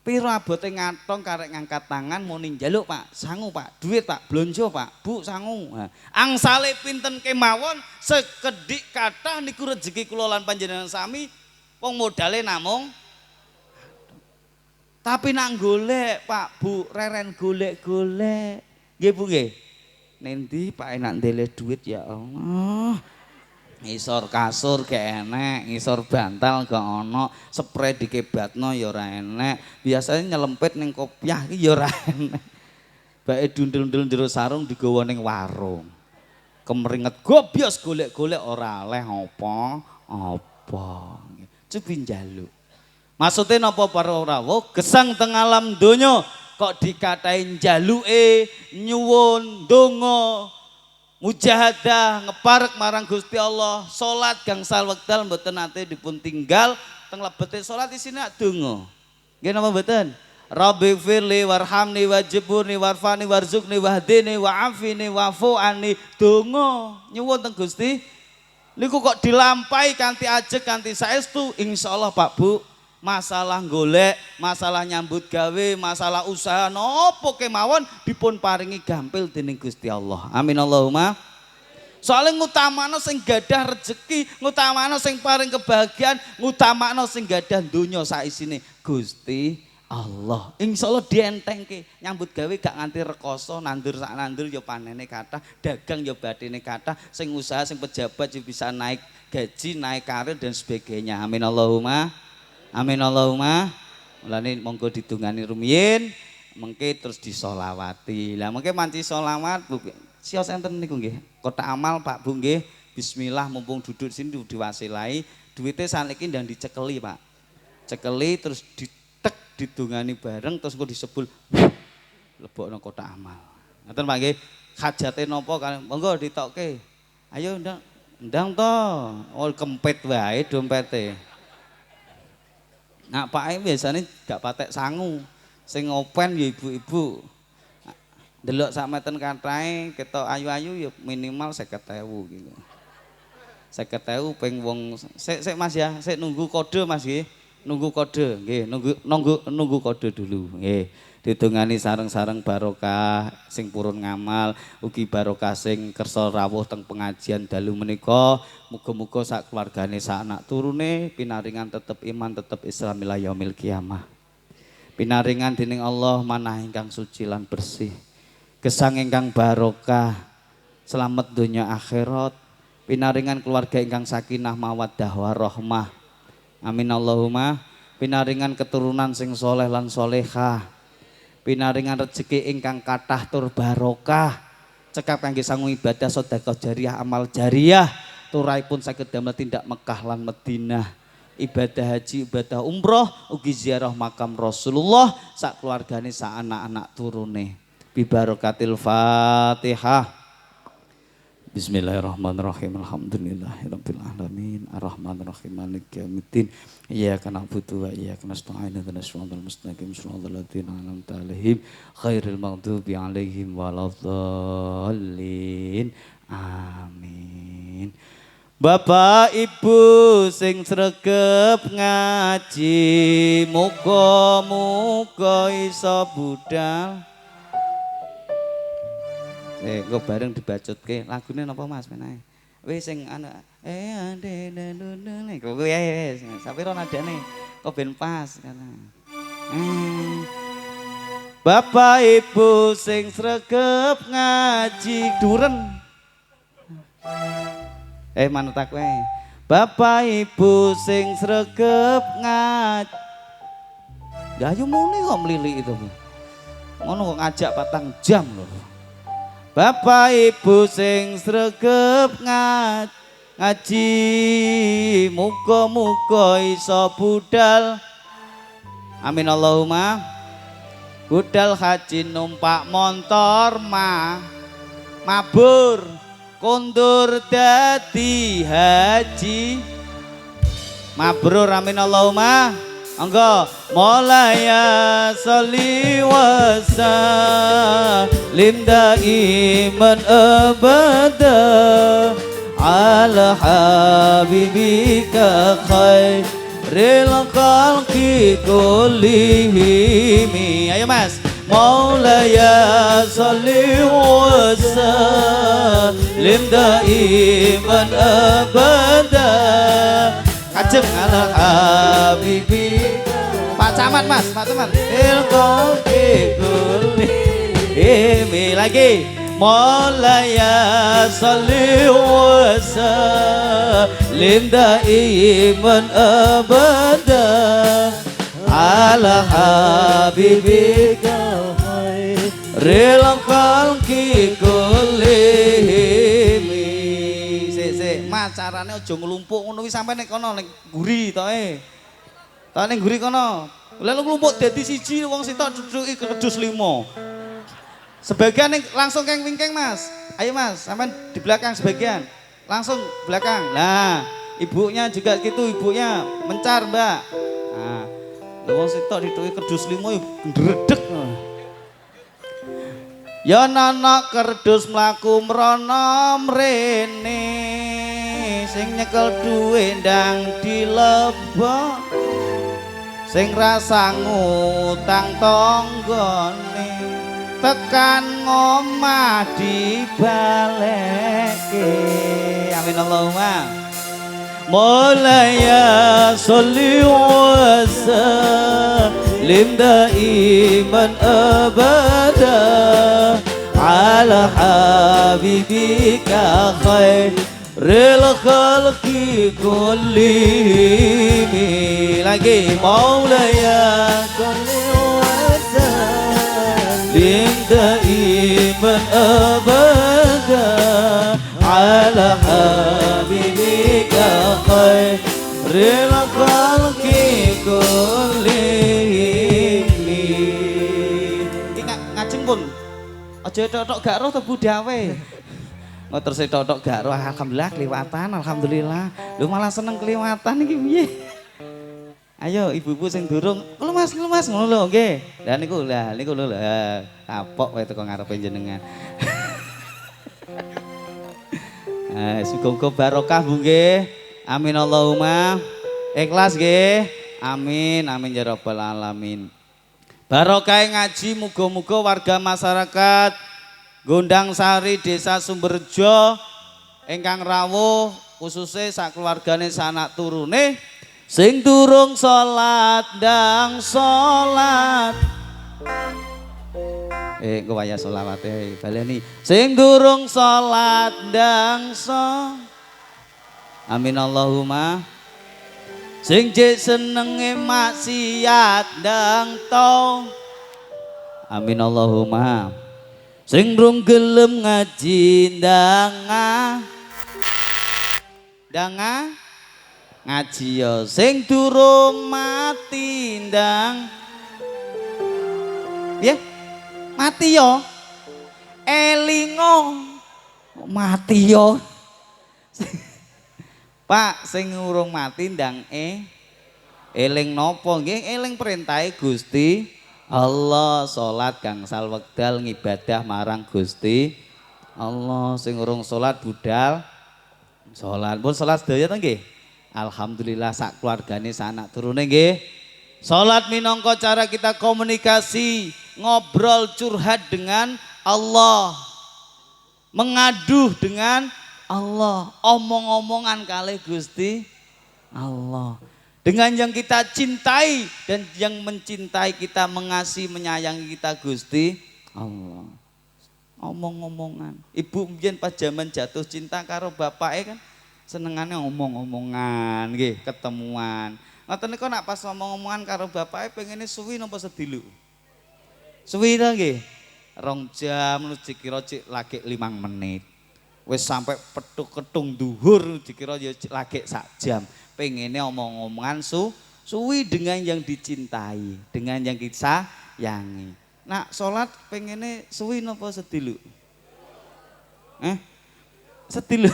Speaker 2: Piro abote ngatong karek ngangkat tangan muni njaluk Pak, sangu Pak, duit Pak, blonjo Pak, Bu sangu. Nah, angsale pinten kemawon sekedhik kathah niku rejeki kula lan panjenengan sami wong modale namung tapi nak golek Pak Bu, reren golek-golek. Nggih Bu nggih. Nendi Pak enak ndeleh duit ya Allah. Ngisor kasur gak enek, ngisor bantal gak ono, spray dikebatno ya ora enek. Biasanya nyelempit ning kopiah iki ya ora enek. Bae dundel-ndel jero sarung digawa ning warung. Kemringet gobyos golek-golek ora oleh apa. Cobi njaluk. Maksudnya napa para rawuh gesang teng alam donya kok dikatain njaluke nyuwun donga mujahadah ngeparek marang Gusti Allah salat gangsal wekdal mboten nate dipun tinggal teng lebete salat isine donga. Nggih napa mboten? Rabbi firli warhamni wajibuni warfani warzuqni wahdini wa'afini wa'fu'ani donga nyuwun teng Gusti niku kok dilampahi kanthi ajeg kanthi saestu insyaallah Pak Bu. Masalah golek, masalah nyambut gawe, masalah usaha nopo kemawon dipun paringi gampil dening Gusti Allah. Amin Allahumma. Soalnya ngutamano sing gadah rezeki, ngutamano sing paring kebahagiaan, ngutamano sing gadah donya saisine Gusti Allah. Insyaallah dientengke. Nyambut gawe gak nganti rekoso, nandur sak nandur ya panene kathah, dagang ya batine kathah, sing usaha sing pejabat ya bisa naik gaji, naik karir dan sebagainya. Amin Allahumma. Amin Allahumma. Mulane monggo didungani rumiyin, mengke terus disolawati. Lah mengke manci solawat Bu. Sios enten niku nggih. Kotak amal Pak Bu nggih. Bismillah mumpung duduk sini diwasilai, duitnya saniki ndang dicekeli Pak. Cekeli terus ditek didungani bareng terus engko disebul lebokno kotak amal. Ngoten Pak nggih. Hajate napa kan monggo ditokke. Ayo ndang to. Oh kempit wae dompete. Nak Pak biasanya gak patek sangu, sing open ya ibu-ibu. Delok sak meten kathahe ketok ayu-ayu ya minimal 50.000 gitu. 50.000 ping wong sik Mas ya, sik nunggu kode Mas nggih. Nunggu kode nggih, nunggu kode dulu nggih. Didongani sareng-sareng barokah sing purun ngamal, ugi barokah sing kersa rawuh teng pengajian dalu menika. Muga-muga sak keluargane sak anak turune pinaringan tetep iman, tetep Islam ila yaumil kiamah. Pinaringan dening Allah manah ingkang suci lan bersih. Gesang ingkang barokah, selamat dunia akhirat, pinaringan keluarga ingkang sakinah mawaddah warahmah. Amin Allahumma. Pinaringan keturunan sing soleh lan solehah, pinaringan rezeki ingkang kathah tur barokah, cekap kangge sangu ibadah sedekah jariah amal jariah, turaipun saged damel tindak Mekah lan Madinah, ibadah haji, ibadah umroh, ugi ziarah makam Rasulullah sak keluargane sak anak-anak turune. Bibarokatil Fatihah. Bismillahirrahmanirrahim. Alhamdulillahirabbil alamin. Arrahmanirrahim. Maliki yaumiddin. Iyyaka na'budu wa iyyaka nasta'in. Ihdinas siratal mustaqim. Shiratal ladzina an'amta 'alaihim ghairil maghdubi 'alaihim waladdallin. Amin. Bapak Ibu sing sregep ngaji, muga-muga iso budal. Kok bareng dibacutke lagune napa Mas menae? Wis sing anu ade nene kok wis sapira nadane kok ben pas kana. Bapak Ibu sing sregep ngaji duren. Manut aku ae. Bapak Ibu sing sregep ngaji. Ya ayo muni kok mlilik itu. Ngono kok ngajak 4 jam lho. Bapak Ibu sing sregep ngaji, muga-muga iso budal. Amin Allahumma. Budal haji numpak montor mabur, kondur dadi haji. Mabrur amin Allahumma. Angga molaya sholli wa sallim daiman abada ala habibika khairil khalqi kullihim. Ayo Mas. Maulaya sholli wa sallim daiman abada Kajeng ala habibi. Pak Camat Mas, Pak Camat. Ini lagi. Maulaya sholli wa sallim daiman abada ala habibika khairil khalqi kullihim. Mas carane aja nglumpuk ngono kuwi sampe nek kono nek guri to Ta ning guri kono. Lah nglumpuk dadi siji wong sitok cucuki kedus 5. Sebagian langsung keng wingking Mas. Ayo Mas, sampean di belakang sebagian. Langsung belakang. Nah, ibunya juga gitu, ibunya mencar, Mbak. Nah, wong sitok dituki kedus 5 yo ndredeg. Ya ana kerdus mlaku mrana mrene sing nyekel duwe ndang dilebok sing rasa ngutang tanggane tekan ngomah dibalekke. Amin Allahumma. Maulaya sholli wa sallim daiman abada ala habibika khairil khalqi kullihim. Lagi Maulaya sholli wa sallim daiman abada ala habibika khairil khalqi kullihim. Ngajeng pun aja tok-tok gak roh tebu dawe. Terus tok-tok gak roh alhamdulillah kliwatan, alhamdulillah. Lho malah seneng kliwatan iki piye? Ayo ibu-ibu sing durung, Mas ngono lho nggih. Lah niku lho kapok wae teko ngarepe jenengan. Muga-muga barokah Bu nggih. Amin Allahumma. Ikhlas nggih. Amin ya rabbal alamin. Barokah ngaji muga-muga warga masyarakat Gondang Sari Desa Sumberjo ingkang rawuh khususnya sak keluargane sanak turune sing durung salat ndang salat. Engko waya selawate baleni. Sing durung salat ndangsa. Amin Allahumma. Sing jek senenge maksiat ndang to. Amin Allahumma. Sing rung gelem ngaji ndanga. Ndanga ngaji yo. Sing durung mati ndang. Ya, mati yo. Elingo mati yo. Pak, sing urung mati ndang eling nopo nggih? Eling perintahe Gusti Allah, salat gangsal wekdal ngibadah marang Gusti Allah. Sing urung salat budal salat. Pun salat sedaya to nggih? Alhamdulillah sak keluargane sanak turune nggih. Salat minangka cara kita komunikasi, ngobrol curhat dengan Allah. Mengaduh dengan Allah, omong-omongan kali Gusti Allah. Dengan yang kita cintai dan yang mencintai kita, mengasihi, menyayangi kita Gusti Allah. Omong-omongan. Ibu mbiyen pas jaman jatuh cinta karo bapake kan senengane omong-omongan nggih, ketemuan. Ngoten niku nak pas omong-omongan karo bapake pengene suwi napa sedilu? Suwi to nggih. 2 jam lu dikira cik lagi 5 menit. Wis sampai petuk-ketung duhur dikira ya lagi sak jam. Pengene omong-omongan suwi dengan yang dicintai, dengan yang kita sayangi. Nak salat pengene suwi napa sedilu? Sedilu.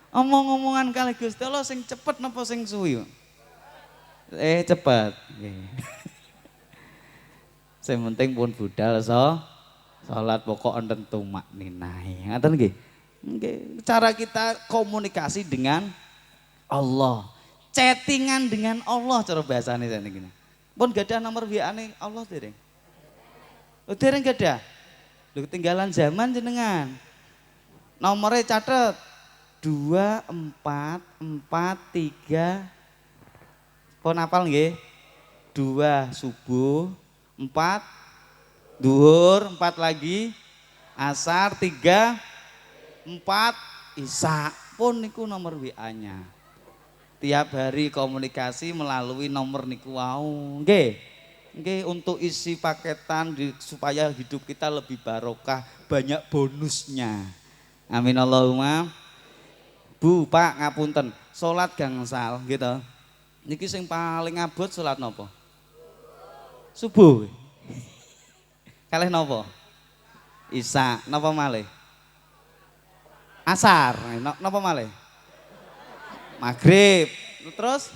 Speaker 2: Omong-omongan kali Gusti Allah sing cepet napa sing suwi? Cepet. Sing penting pun budal salat pokok enten tumak ninae. Ngaten nggih. Nggih, cara kita komunikasi dengan Allah. Chattingan dengan Allah cara bahasane sakniki. Pun gadah nomor WA-ne Allah dereng. Dereng gadah. Lho ketinggalan zaman jenengan. Nomornya catet 2443. Pun hafal nggih? 2 subuh, 4 duhur, 4 lagi asar, 3 4 isya. Pun niku nomor WA-nya. Tiap hari komunikasi melalui nomor niku wau. Nggih. Nggih, untuk isi paketan supaya hidup kita lebih barokah, banyak bonusnya. Amin Allahumma. Bu, Pak, ngapunten. Salat gangsal gitu. Niki sing paling abot salat napa? Subuh. Kalih napa? Isya. Napa malih? Asar. Napa malih? Maghrib. Terus?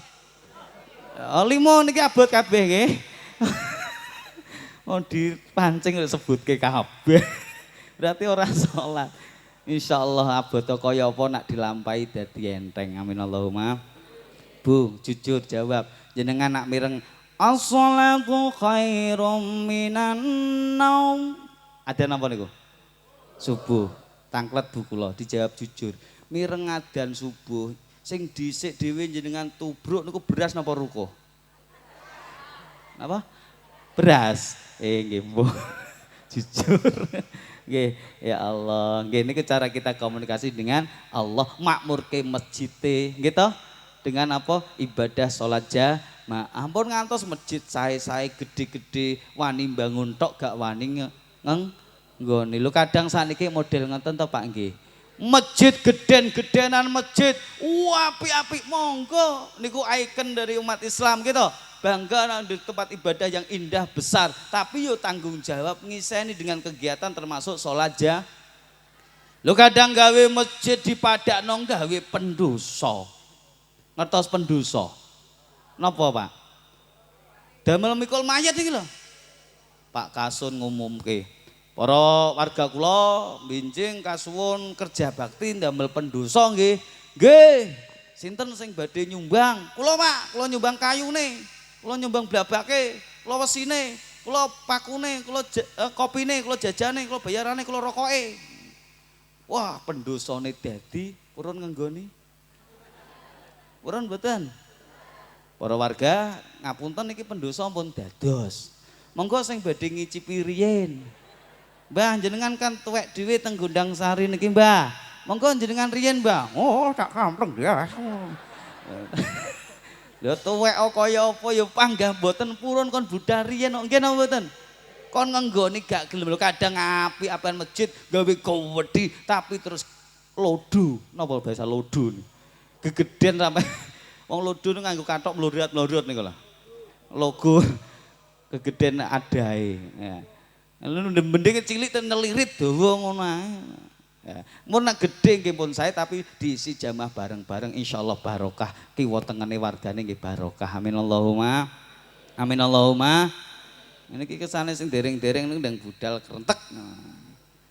Speaker 2: Limo niki abot kabeh nggih. Oh dipancing sebutke kabeh. Berarti ora salat. Insyaallah abot kaya apa nak dilampahi dadi enteng. Amin Allahumma. Bu, jujur jawab. Jenengan nak mireng as-salatu khairum minan naum. Ada napa niku? Subuh. Tangklet bu kula dijawab jujur. Mireng adzan subuh sing dhisik dhewe jenengan tubruk niku beras napa ruko? Napa? Beras. Nggih, Bu. Jujur. Nggih, ya Allah. Nggih niki cara kita komunikasi dengan Allah, makmurke masjid nggih toh? Dengan apa? Ibadah salat jamaah. Ampun ngantos masjid sae-sae gede-gede wani bangun tok gak wani nggone. Lho kadang saniki model ngoten to Pak nggih. Masjid geden-gedenan masjid, apik-apik monggo niku ikon dari umat Islam gitu. Bangga di tempat ibadah yang indah besar, tapi yo tanggung jawab ngiseni dengan kegiatan termasuk sholat jamaah. Lo kadang gawe masjid di Padakno gawe pendoso. Ngertos pendoso? Napa Pak? Damel mikul mayat iki lho. Pak Kasun ngumumke, para warga kula binjing kasuwun kerja bakti ndamel pendoso nggih. Nggih. Sinten sing badhe nyumbang? Kula Pak, kula nyumbang kayune. Kula nyumbang blabake, kula wesine, kula pakune, kula kopine, kula jajane, kula bayarane, kula rokoke. Wah, pendosane dadi purun ngenggoni. Purun mboten? Para warga ngapunten iki pendosa pun dados. Monggo sing badhe ngicipi riyin. Mbah jenengan kan tuwek dhewe teng Gondang Sari niki Mbah. Monggo jenengan riyen Mbah. Oh tak kampleng dia. Lha tuwek kaya apa ya panggah mboten purun kon budal riyen kok nggih napa mboten? Kon ngenggoni gak gelem lho kadang api-apian masjid gawe gowedi tapi terus lodo. Napa bahasa lodo? Gegeden sampe wong lodo nganggo kathok mluriat-mluriat niku lho. Logo gegeden adae. Ya. Lu mending cilik ten nelirit dawa ngono ae. Ya. Mun nak gedhe nggih pun saya tapi diisi jamaah bareng-bareng insyaallah barokah kiwa tengene wargane nggih barokah. Amin Allahumma. Amin Allahumma. Niki kesane sing dereng-dereng niku ndang budal krentek.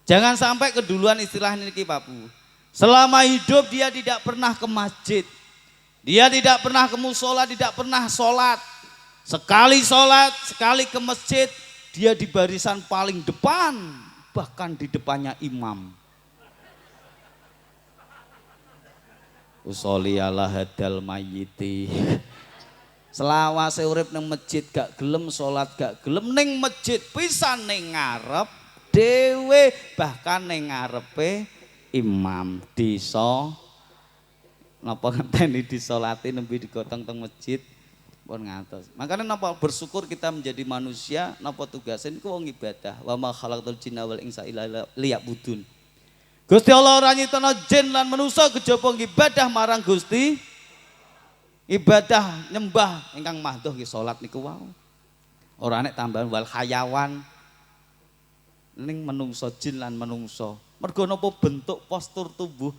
Speaker 2: Jangan sampai keduluan istilah niki Pak Bu. Selama hidup dia tidak pernah ke masjid. Dia tidak pernah ke musola, tidak pernah sholat. Sekali sholat, sekali ke masjid, dia di barisan paling depan, bahkan di depannya imam. Usolli ala hadal mayyiti. Selawase urip nang masjid gak gelem sholat, gak gelem ning masjid pisan ning ngarep dhewe, bahkan ning ngarepe imam disa napa ngenteni disolati nembe digotong teng masjid pun ngantos. Makanya napa bersyukur kita menjadi manusia, napa tugasin ku wong ibadah. Wa ma khalaqtul jinna wal insa illa liya'budun. Gusti Allah ora nyitono jin lan manusa kejaba ibadah marang Gusti. Ibadah nyembah ingkang mahdoh nggih salat niku wae. Ora nek tambahan wal hayawan ning menungso jin lan menungso. Mergo napa bentuk postur tubuh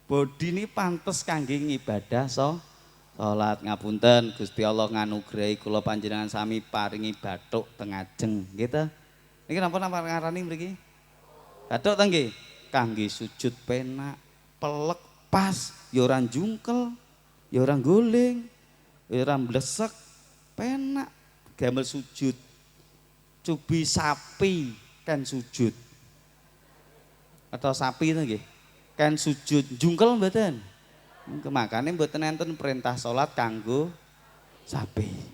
Speaker 2: bodi ini pantes kangge ngibadah salat. Ngapunten Gusti Allah nganugrahi kula panjenengan sami paringi bathuk teng ajeng gitu. Niki napa ngarani mriki? Bathuk teng nggih kangge sujud penak, pelek pas, ya ora jungkel, ya ora guling, ya ora mblesek, penak gamel sujud. Cubi sapi kan sujud. Atau sapi itu nggih. Kan sujud jungkel mboten. Makane mboten enten perintah salat kanggo sapi.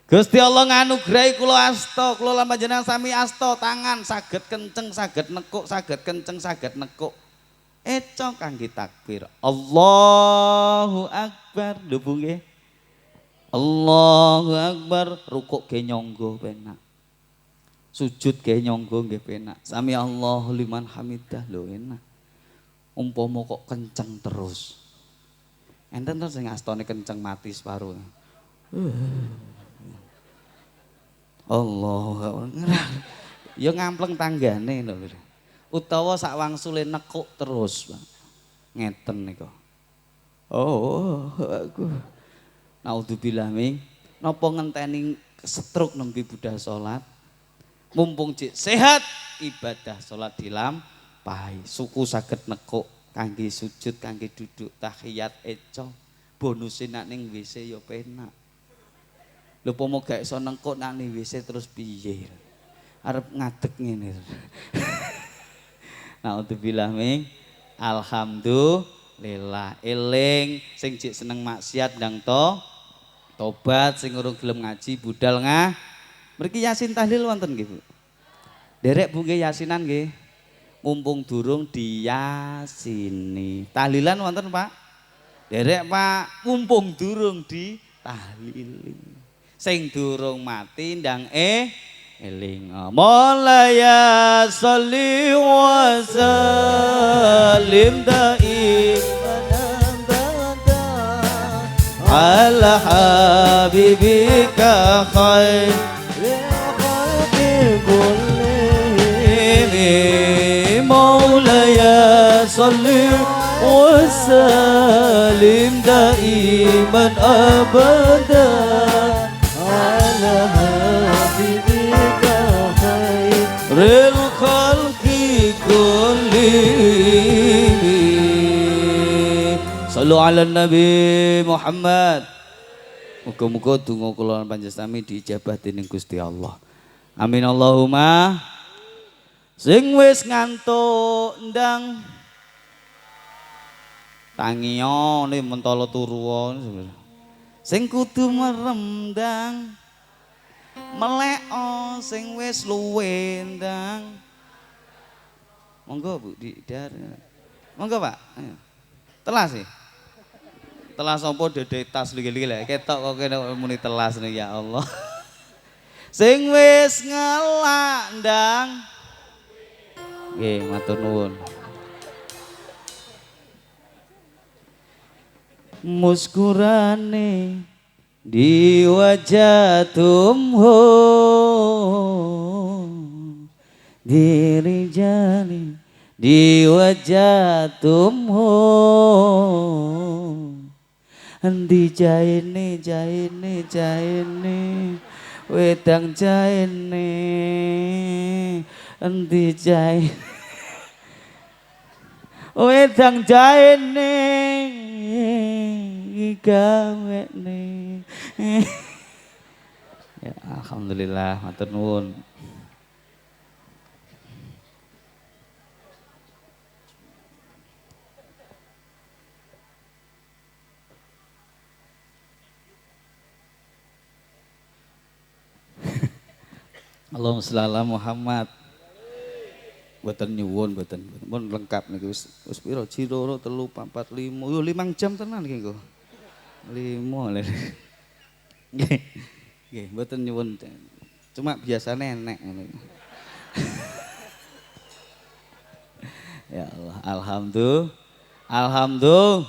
Speaker 2: Gusti Allah nganugrahi kula asta, kula lan panjenengan sami asta, tangan saged kenceng, saged nekuk, saged kenceng, saged nekuk. Eco kangge takbir. Allahu Akbar. Lho Bu nggih. Allahu Akbar, rukuk ge nyangga penak. Sujud ge nyangga nggih penak. Sami Allahu liman hamidah lho enak. Umpama kok kenceng terus. Enten to sing astane kenceng mati separuh. Allah ya ngampleng tanggane lho. Utawa sak wangsule nekuk terus, Pak. Ngeten nika. Oh, aku. Naudzubillah min. Napa ngenteni stroke nembe budal salat? Mumpung cik sehat ibadah salat dilampahi. Suku saged nekuk kangge sujud, kangge duduk tahiyat eco. Bonuse nak ning WC ya penak. Lho pomo gak iso nengkuk nak ning WC terus piye? Arep ngadeg ngene. Naudzubillah min. Alhamdulillah eling sing cik seneng maksiat ndang tobat, sing urung gelem ngaji budal mriki Yasin tahlil wonten nggih Bu. Derek Bu nggih yasinan nggih. Mumpung durung diyasini. Tahlilan wonten Pak? Derek Pak, mumpung durung ditahlili. Sing durung mati ndang eling. Maulaya sholli wa sallim daiman abada ala habibika khairil khalqi kullihim. Maulaya sholli wa sallim daiman abada ala habibika khairil khalqi kullihim. Sallu ala Nabi Muhammad. Muga-muga donga kula panjenengan diijabah dening Gusti Allah. Amin Allahumma. Sing wis ngantuk ndang tangiyo nih mentolo turu. Sing kudu merem ndang meleo sing wis luwe ndang. Monggo Bu di dar. Monggo Pak. Ayo. Telas sih. Telas apa dede tas lagi-lagi ketok kok kene muni telas nih ya Allah. Sing wis ngelak ndang. Nggih, matur nuwun. Muskurane di wajah tumho diri jani di wajah tumho endi jaine wedang jaine endi jaine wedang jaine gawene. Ya alhamdulillah matur nuwun. Allahumma shalli ala Muhammad. Boten nyuwun boten pun lengkap niki wis pira jiro 3 4 5 yo 5 jam tenan iki engko 5 lho nggih nggih boten nyuwun cuma biasane enek ngene ya Allah alhamdulillah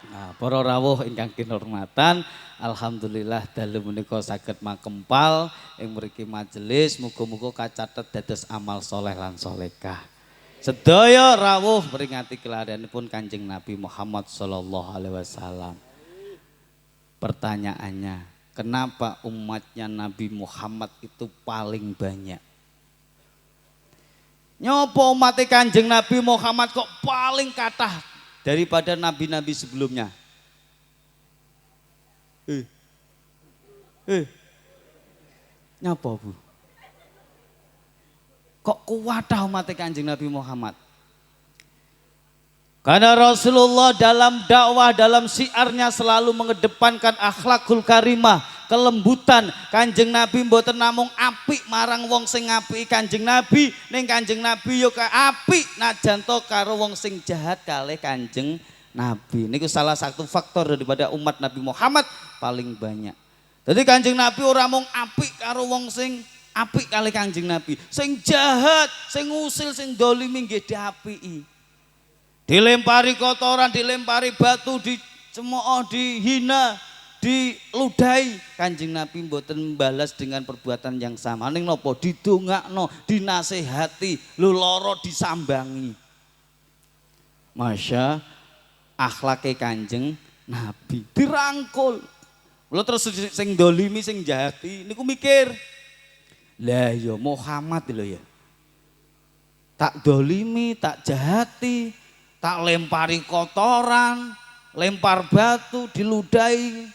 Speaker 2: nah, para rawuh ingkang kinurmatan alhamdulillah dalu menika saged makempal ing mriki majelis muga-muga kacatet dados amal soleh lan solekah. Sedaya rawuh peringati kelarianipun Kanjeng Nabi Muhammad sallallahu alaihi wasallam. Pertanyaannya, kenapa umatnya Nabi Muhammad itu paling banyak? Nyopo umat Kanjeng Nabi Muhammad kok paling kathah daripada nabi-nabi sebelumnya? Nyapa Bu? Kok kuatah umat Kanjeng Nabi Muhammad? Karena Rasulullah dalam dakwah, dalam syiarnya selalu mengedepankan akhlakul karimah, kelembutan. Kanjeng Nabi mboten namung apik marang wong sing ngapiki Kanjeng Nabi, ning Kanjeng Nabi yo apik najan to karo wong sing jahat kalih Kanjeng Nabi. Niku salah satu faktor daripada umat Nabi Muhammad paling banyak. Jadi Kanjeng Nabi ora mung apik karo wong sing apik kali Kanjeng Nabi, sing jahat, sing usil, sing dolimi nggih diapiki. Dilempari kotoran, dilempari batu, dicemooh, dihina, diludahi, Kanjeng Nabi mboten balas dengan perbuatan yang sama. Ning napa didongakno, dinasehati, lu lara disambangi. Masya akhlake Kanjeng Nabi dirangkul. Lho terus sing dolimi sing jahati niku mikir. Lah ya Muhammad lho ya. Tak dolimi, tak jahati, tak lempari kotoran, lempar batu, diludahi,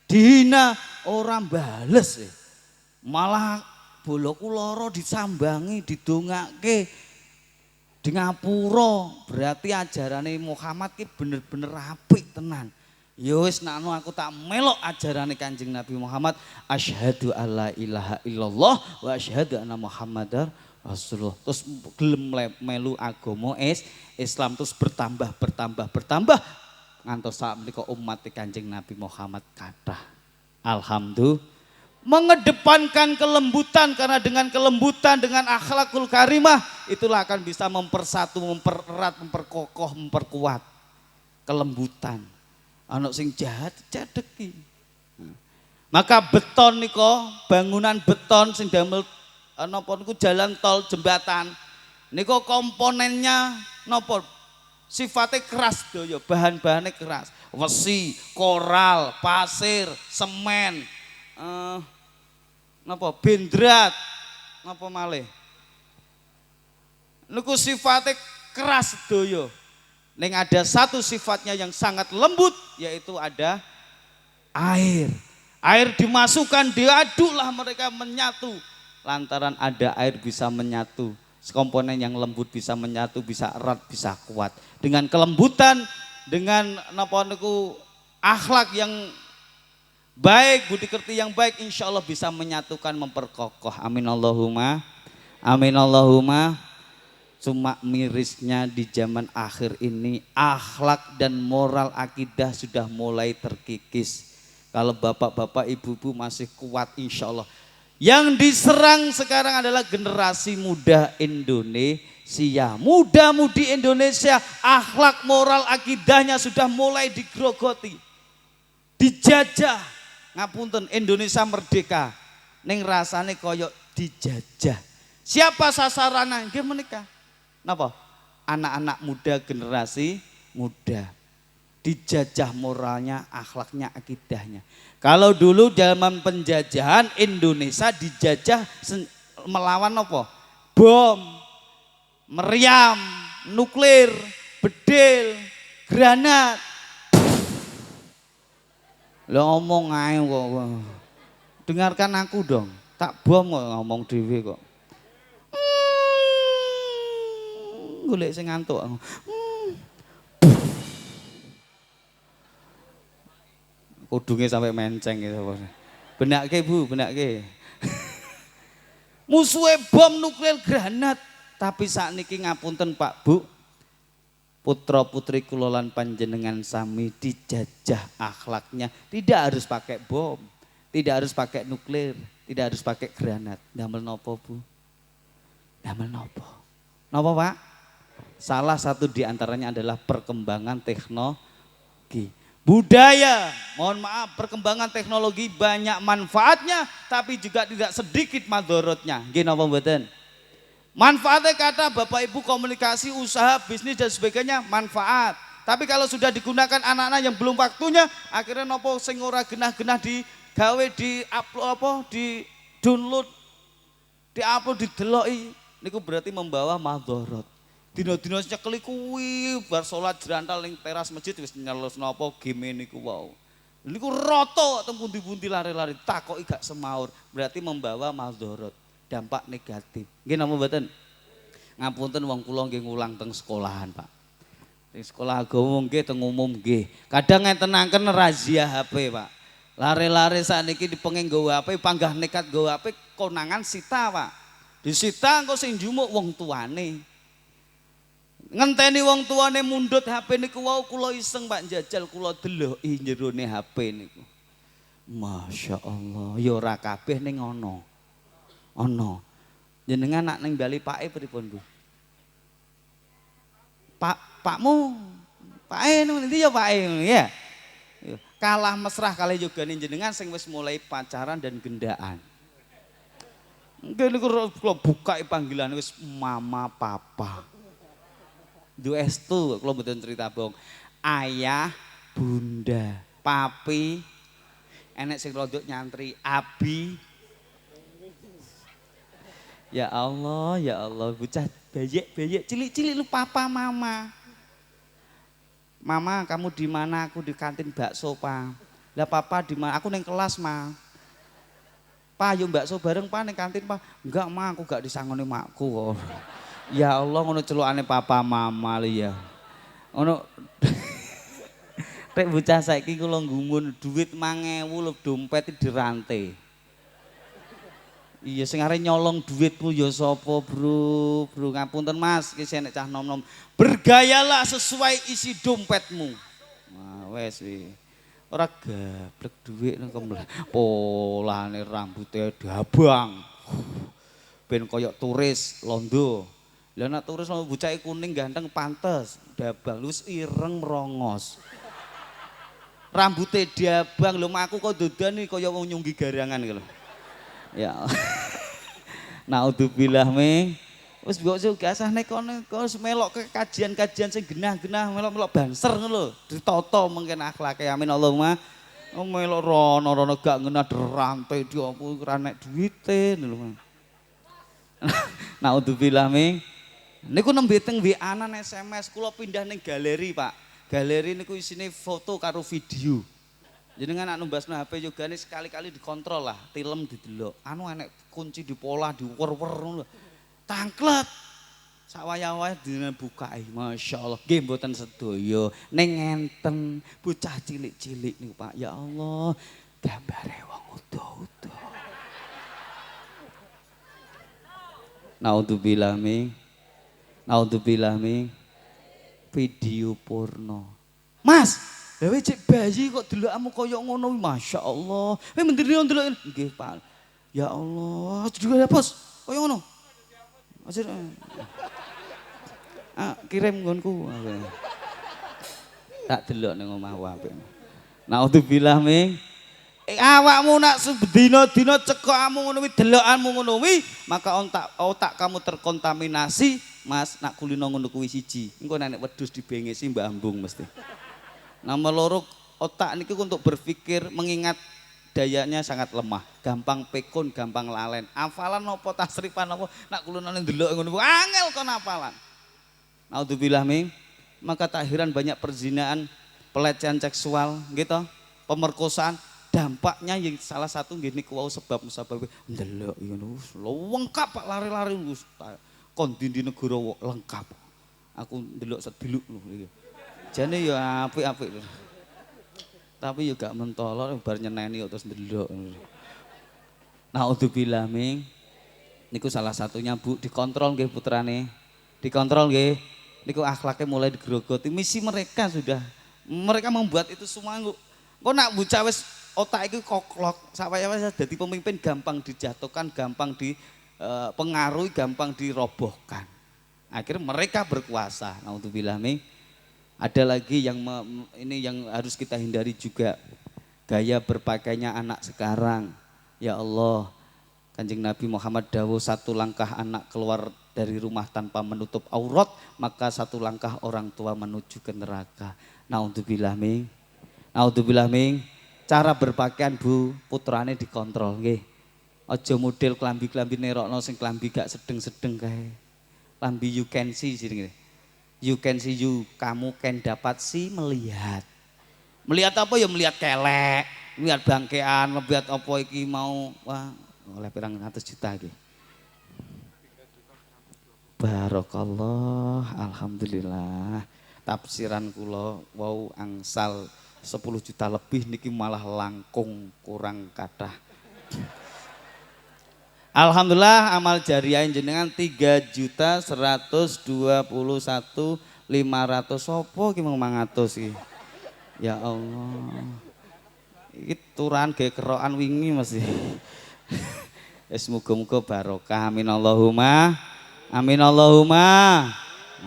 Speaker 2: dihina, orang bales. Malah boloku lara disambangi, didongake. Di ngapura berarti ajarane Muhammad ki bener-bener apik tenan. Ya wis nakno aku tak melok ajarane Kanjeng Nabi Muhammad, asyhadu alla ilaha illallah wa asyhadu anna Muhammadar Rasulullah. Terus gelem melu agama Islam terus bertambah ngantos sak menika umat Kanjeng Nabi Muhammad kathah. Alhamdulillah mengedepankan kelembutan, karena dengan kelembutan, dengan akhlakul karimah itulah akan bisa mempersatu, mempererat, memperkokoh, memperkuat kelembutan. Anak sing jahat cedeki. Maka beton niko, bangunan beton sing damel napa niku jalan tol, jembatan niko komponennya napa sifatnya keras doyo, bahan-bahannya keras, wesi, koral, pasir, semen, napa bendrat, napa malih niku sifatnya keras doyo. Neng ada satu sifatnya yang sangat lembut, yaitu ada air. Air dimasukkan, diaduklah mereka menyatu. Lantaran ada air bisa menyatu. Komponen yang lembut bisa menyatu, bisa erat, bisa kuat. Dengan kelembutan, dengan napa niku akhlak yang baik, budi kerti yang baik insya Allah bisa menyatukan, memperkokoh. Amin Allahumma. Amin Allahumma. Cuma mirisnya di zaman akhir ini akhlak dan moral akidah sudah mulai terkikis. Kalau bapak-bapak ibu-ibu masih kuat insya Allah. Yang diserang sekarang adalah generasi muda Indonesia. Muda-mudi Indonesia akhlak moral akidahnya sudah mulai digrogoti. Dijajah. Ngapunten Indonesia merdeka. Ning rasane koyok dijajah. Siapa sasarannya? Nggih menika. Napa? Anak-anak muda generasi muda. Dijajah moralnya, akhlaknya, akidahnya. Kalau dulu zaman penjajahan Indonesia dijajah melawan apa? Bom, meriam, nuklir, bedil, granat. Lah ngomong ae kok. Dengarkan aku dong. Tak bom kok ngomong dhewe kok. Golek sing ngantuk. Kudunge sampai menceng gitu. Benake Bu, benake. Musuhe bom nuklir granat, tapi sakniki ngapunten Pak Bu. Putra putri kula lan panjenengan sami dijajah akhlaknya, tidak harus pakai bom, tidak harus pakai nuklir, tidak harus pakai granat. Damel nopo Bu? Damel nopo? Nopo Pak? Salah satu di antaranya adalah perkembangan teknologi. Budaya, mohon maaf, perkembangan teknologi banyak manfaatnya tapi juga tidak sedikit madorotnya. Nggih napa mboten? Manfaatnya kata Bapak Ibu komunikasi, usaha, bisnis dan sebagainya manfaat. Tapi kalau sudah digunakan anak-anak yang belum waktunya, akhirnya nopo sing ora genah-genah digawe, di upload apa, di download, di upload, dideloki, niku berarti membawa madorot. Dino-dino nyekeli kuwi bar salat jrantal ning teras masjid wis nyelesno apa game niku wau. Niku roto teng pundi-pundi lari-lari takoki gak semaur, berarti membawa madorot, dampak negatif. Nggih napa mboten? Ngapunten wong kula nggih ngulang teng sekolahan, Pak. Teng sekolah agama nggih teng umum nggih. Kadang ngentenaken razia HP, Pak. Lari-lari sakniki dipenging nggawa HP, panggah nekat nggawa HP konangan sita, Pak. Disita engko sing njumuk wong tuane. Ngenteni wong tuane mundhut HP niku wau kula iseng Pak njajal kula deloki jerone HP niku. Masya Allah, ya ora kabeh ning ana. Ana. Jenengan nak ning Bali Pake pripun Bu? Pakmu Pake nanti ya Pake ya. Kalah mesrah kali yogane jenengan sing wis mulai pacaran dan gendaan. Nggih niku kula bukai panggilan wis mama papa. Duestu kula mboten cerita bohong. Ayah, bunda, papi, enek sing rodok nyantri, abi. Ya Allah, bocah bayek-bayek cilik-cilik lu papa mama. Mama, kamu di mana? Aku di kantin bakso, Pa. Lah papa di mana? Aku neng kelas, Ma. Pa, yo bakso bareng Pa neng kantin, Pa. Enggak, Ma, aku gak disangoni makku kok. Ya Allah, ngono celukane papa mama lho ya. Ngono rek bocah saiki kula nggumun duit 5.000 lho dompet dirantai. Iya sing arep nyolong duitmu ya sapa, Bro? Bro ngapunten Mas, iki enek cah nom-nom. Bergayalah sesuai isi dompetmu. Nah, wes wi. Ora gablek duit nang kemleh. Polane rambutnya diabang. Ben koyok turis londo. Lah nek turis mau bocah kuning ganteng pantes, dabang wis ireng merongos. Rambutnya diabang lho aku kok dodani kaya wong nyunggi garangan iki lho. Ya. Naudzubillah me. Wis mbok sing gasah nek kono wis melok ke kajian-kajian sing genah-genah melok-melok banser ngono lho. Ditata mungkin akhlake amin Allahumma. Melok rono-rono gak ngenah rantai diopo ora nek duwite lho. Naudzubillah me. Niku nembe teng WA-an SMS kula pindah ning galeri, Pak. Galeri niku isine foto karo video. Jenengan nak numbasno HP yogane sekali-kali dikontrol lah, tilem didelok. Anu enek kunci dipolah, diwer-wer ngono lho. Tangklet. Sak wayah-wayah dibukai. Masyaallah. Nggih mboten sedaya. Ning ngenten bocah cilik-cilik niku, Pak. Ya Allah. gambare wong utuh-utuh. Naudzubillah mi video porno. Mas, kowe cek bayi kok delokmu koyo ngono, Masya Allah. Menteri ndelok nggih, Pak. Ya Allah, juga ya bos, koyo ngono. Aja. Kirim nggonku. Tak delok ning omahku apik. Naudzubillah mi. Awakmu nak dina-dina cekokmu ngono kuwi delokanmu ngono kuwi, maka otak kamu terkontaminasi, Mas, nak kulino ngono kuwi siji. Engko nek wedhus dibengesi Mbak Ambung mesti. Nomor loro, otak niki untuk berpikir mengingat dayanya sangat lemah, gampang pekun, gampang lalen. Hafalan apa tasrifan apa nak kulino ndelok ngono angel kon hafalan. Naudzubillah min, maka tak heran banyak perzinaan, pelecehan seksual gitu, pemerkosaan. Dampaknya yang salah satu gini kuau sebab musabab ndelok ngono lengkap Pak lari-lari kon di negara lengkap. Aku ndelok sediluk lho. Jane ya apik-apik. Tapi ya gak mentolok bar nyeneni terus ndelok. Naudzubillah min. Niku salah satunya Bu, dikontrol nggih putrane. Dikontrol nggih. Niku akhlaknya mulai digerogoti. Misi mereka sudah. Mereka membuat itu semua. Kok nak bocah wis otak itu koklok, sampai jadi pemimpin gampang dijatuhkan, gampang dipengaruhi, gampang dirobohkan. Akhirnya mereka berkuasa. Naudzubillah min. Ada lagi yang ini yang harus kita hindari juga, gaya berpakaiannya anak sekarang. Ya Allah, Kanjeng Nabi Muhammad dawuh satu langkah anak keluar dari rumah tanpa menutup aurat, maka satu langkah orang tua menuju ke neraka. Naudzubillah min. Naudzubillah min. Cara berpakaian Bu, putrane dikontrol nggih. Aja model klambi-klambi nerokno sing klambi gak sedeng-sedeng kae. Klambi you can see jenenge. You can see you, kamu can dapat si melihat. Melihat apa ya melihat kelek, melihat bangkean, melihat apa iki mau wah oleh pirang 100 juta iki. Barakallah, alhamdulillah. Tafsiran kula wau angsal 10 juta lebih niki malah langkung kurang kathah. Alhamdulillah amal jariah jenengan 3.121.500 sopo ki 500 iki. Ya Allah. Iki turan ge kerokan wingi mesti. Wis muga-muga barokah. Amin Allahumma. Amin Allahumma.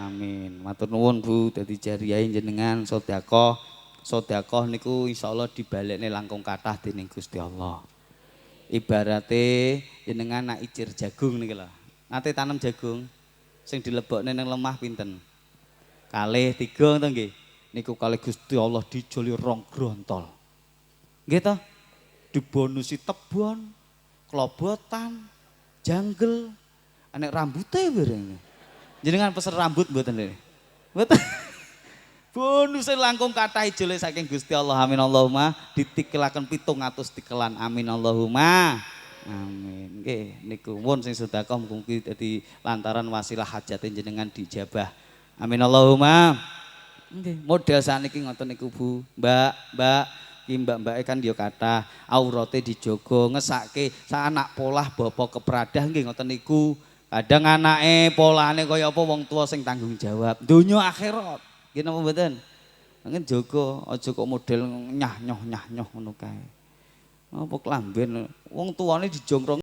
Speaker 2: Amin. Matur nuwun Bu dadi jariah jenengan sedekah. Sedekah niku insyaallah dibalekne langkung kathah dening Gusti Allah. Ibarate jenengan nak icir jagung niki lho. Nate tanam jagung sing dilebokne ning lemah pinten? Kalih 3 to nggih. Niku kalih Gusti Allah dijoli 2 grontol. Nggih to? Dibonusi tebon, klobotan, janggel, anek rambute bareng. Jenengan pesen rambut mboten lho. Mboten. Bonusnya langkung kathah ijole saking Gusti Allah. Amin Allahumma. Ditikelaken 700 tikelan. Amin Allahumma. Amin. Nggih niku won sing sedekah mugi dadi lantaran wasilah hajate jenengan dijabah. Amin Allahumma. Nggih, model saniki ngoten niku Bu. Mbak, ki mbak-mbake kan ya kathah, aurate dijogo, ngesake sak anak polah bapa kepradah nggih ngoten niku. Kadang anake polane kaya apa wong tua sing tanggung jawab. Donya akhirat. Nggih napa mboten? Ngen jaga aja kok model nyah-nyoh ngono kae. Apa klamben wong tuane dijongkrong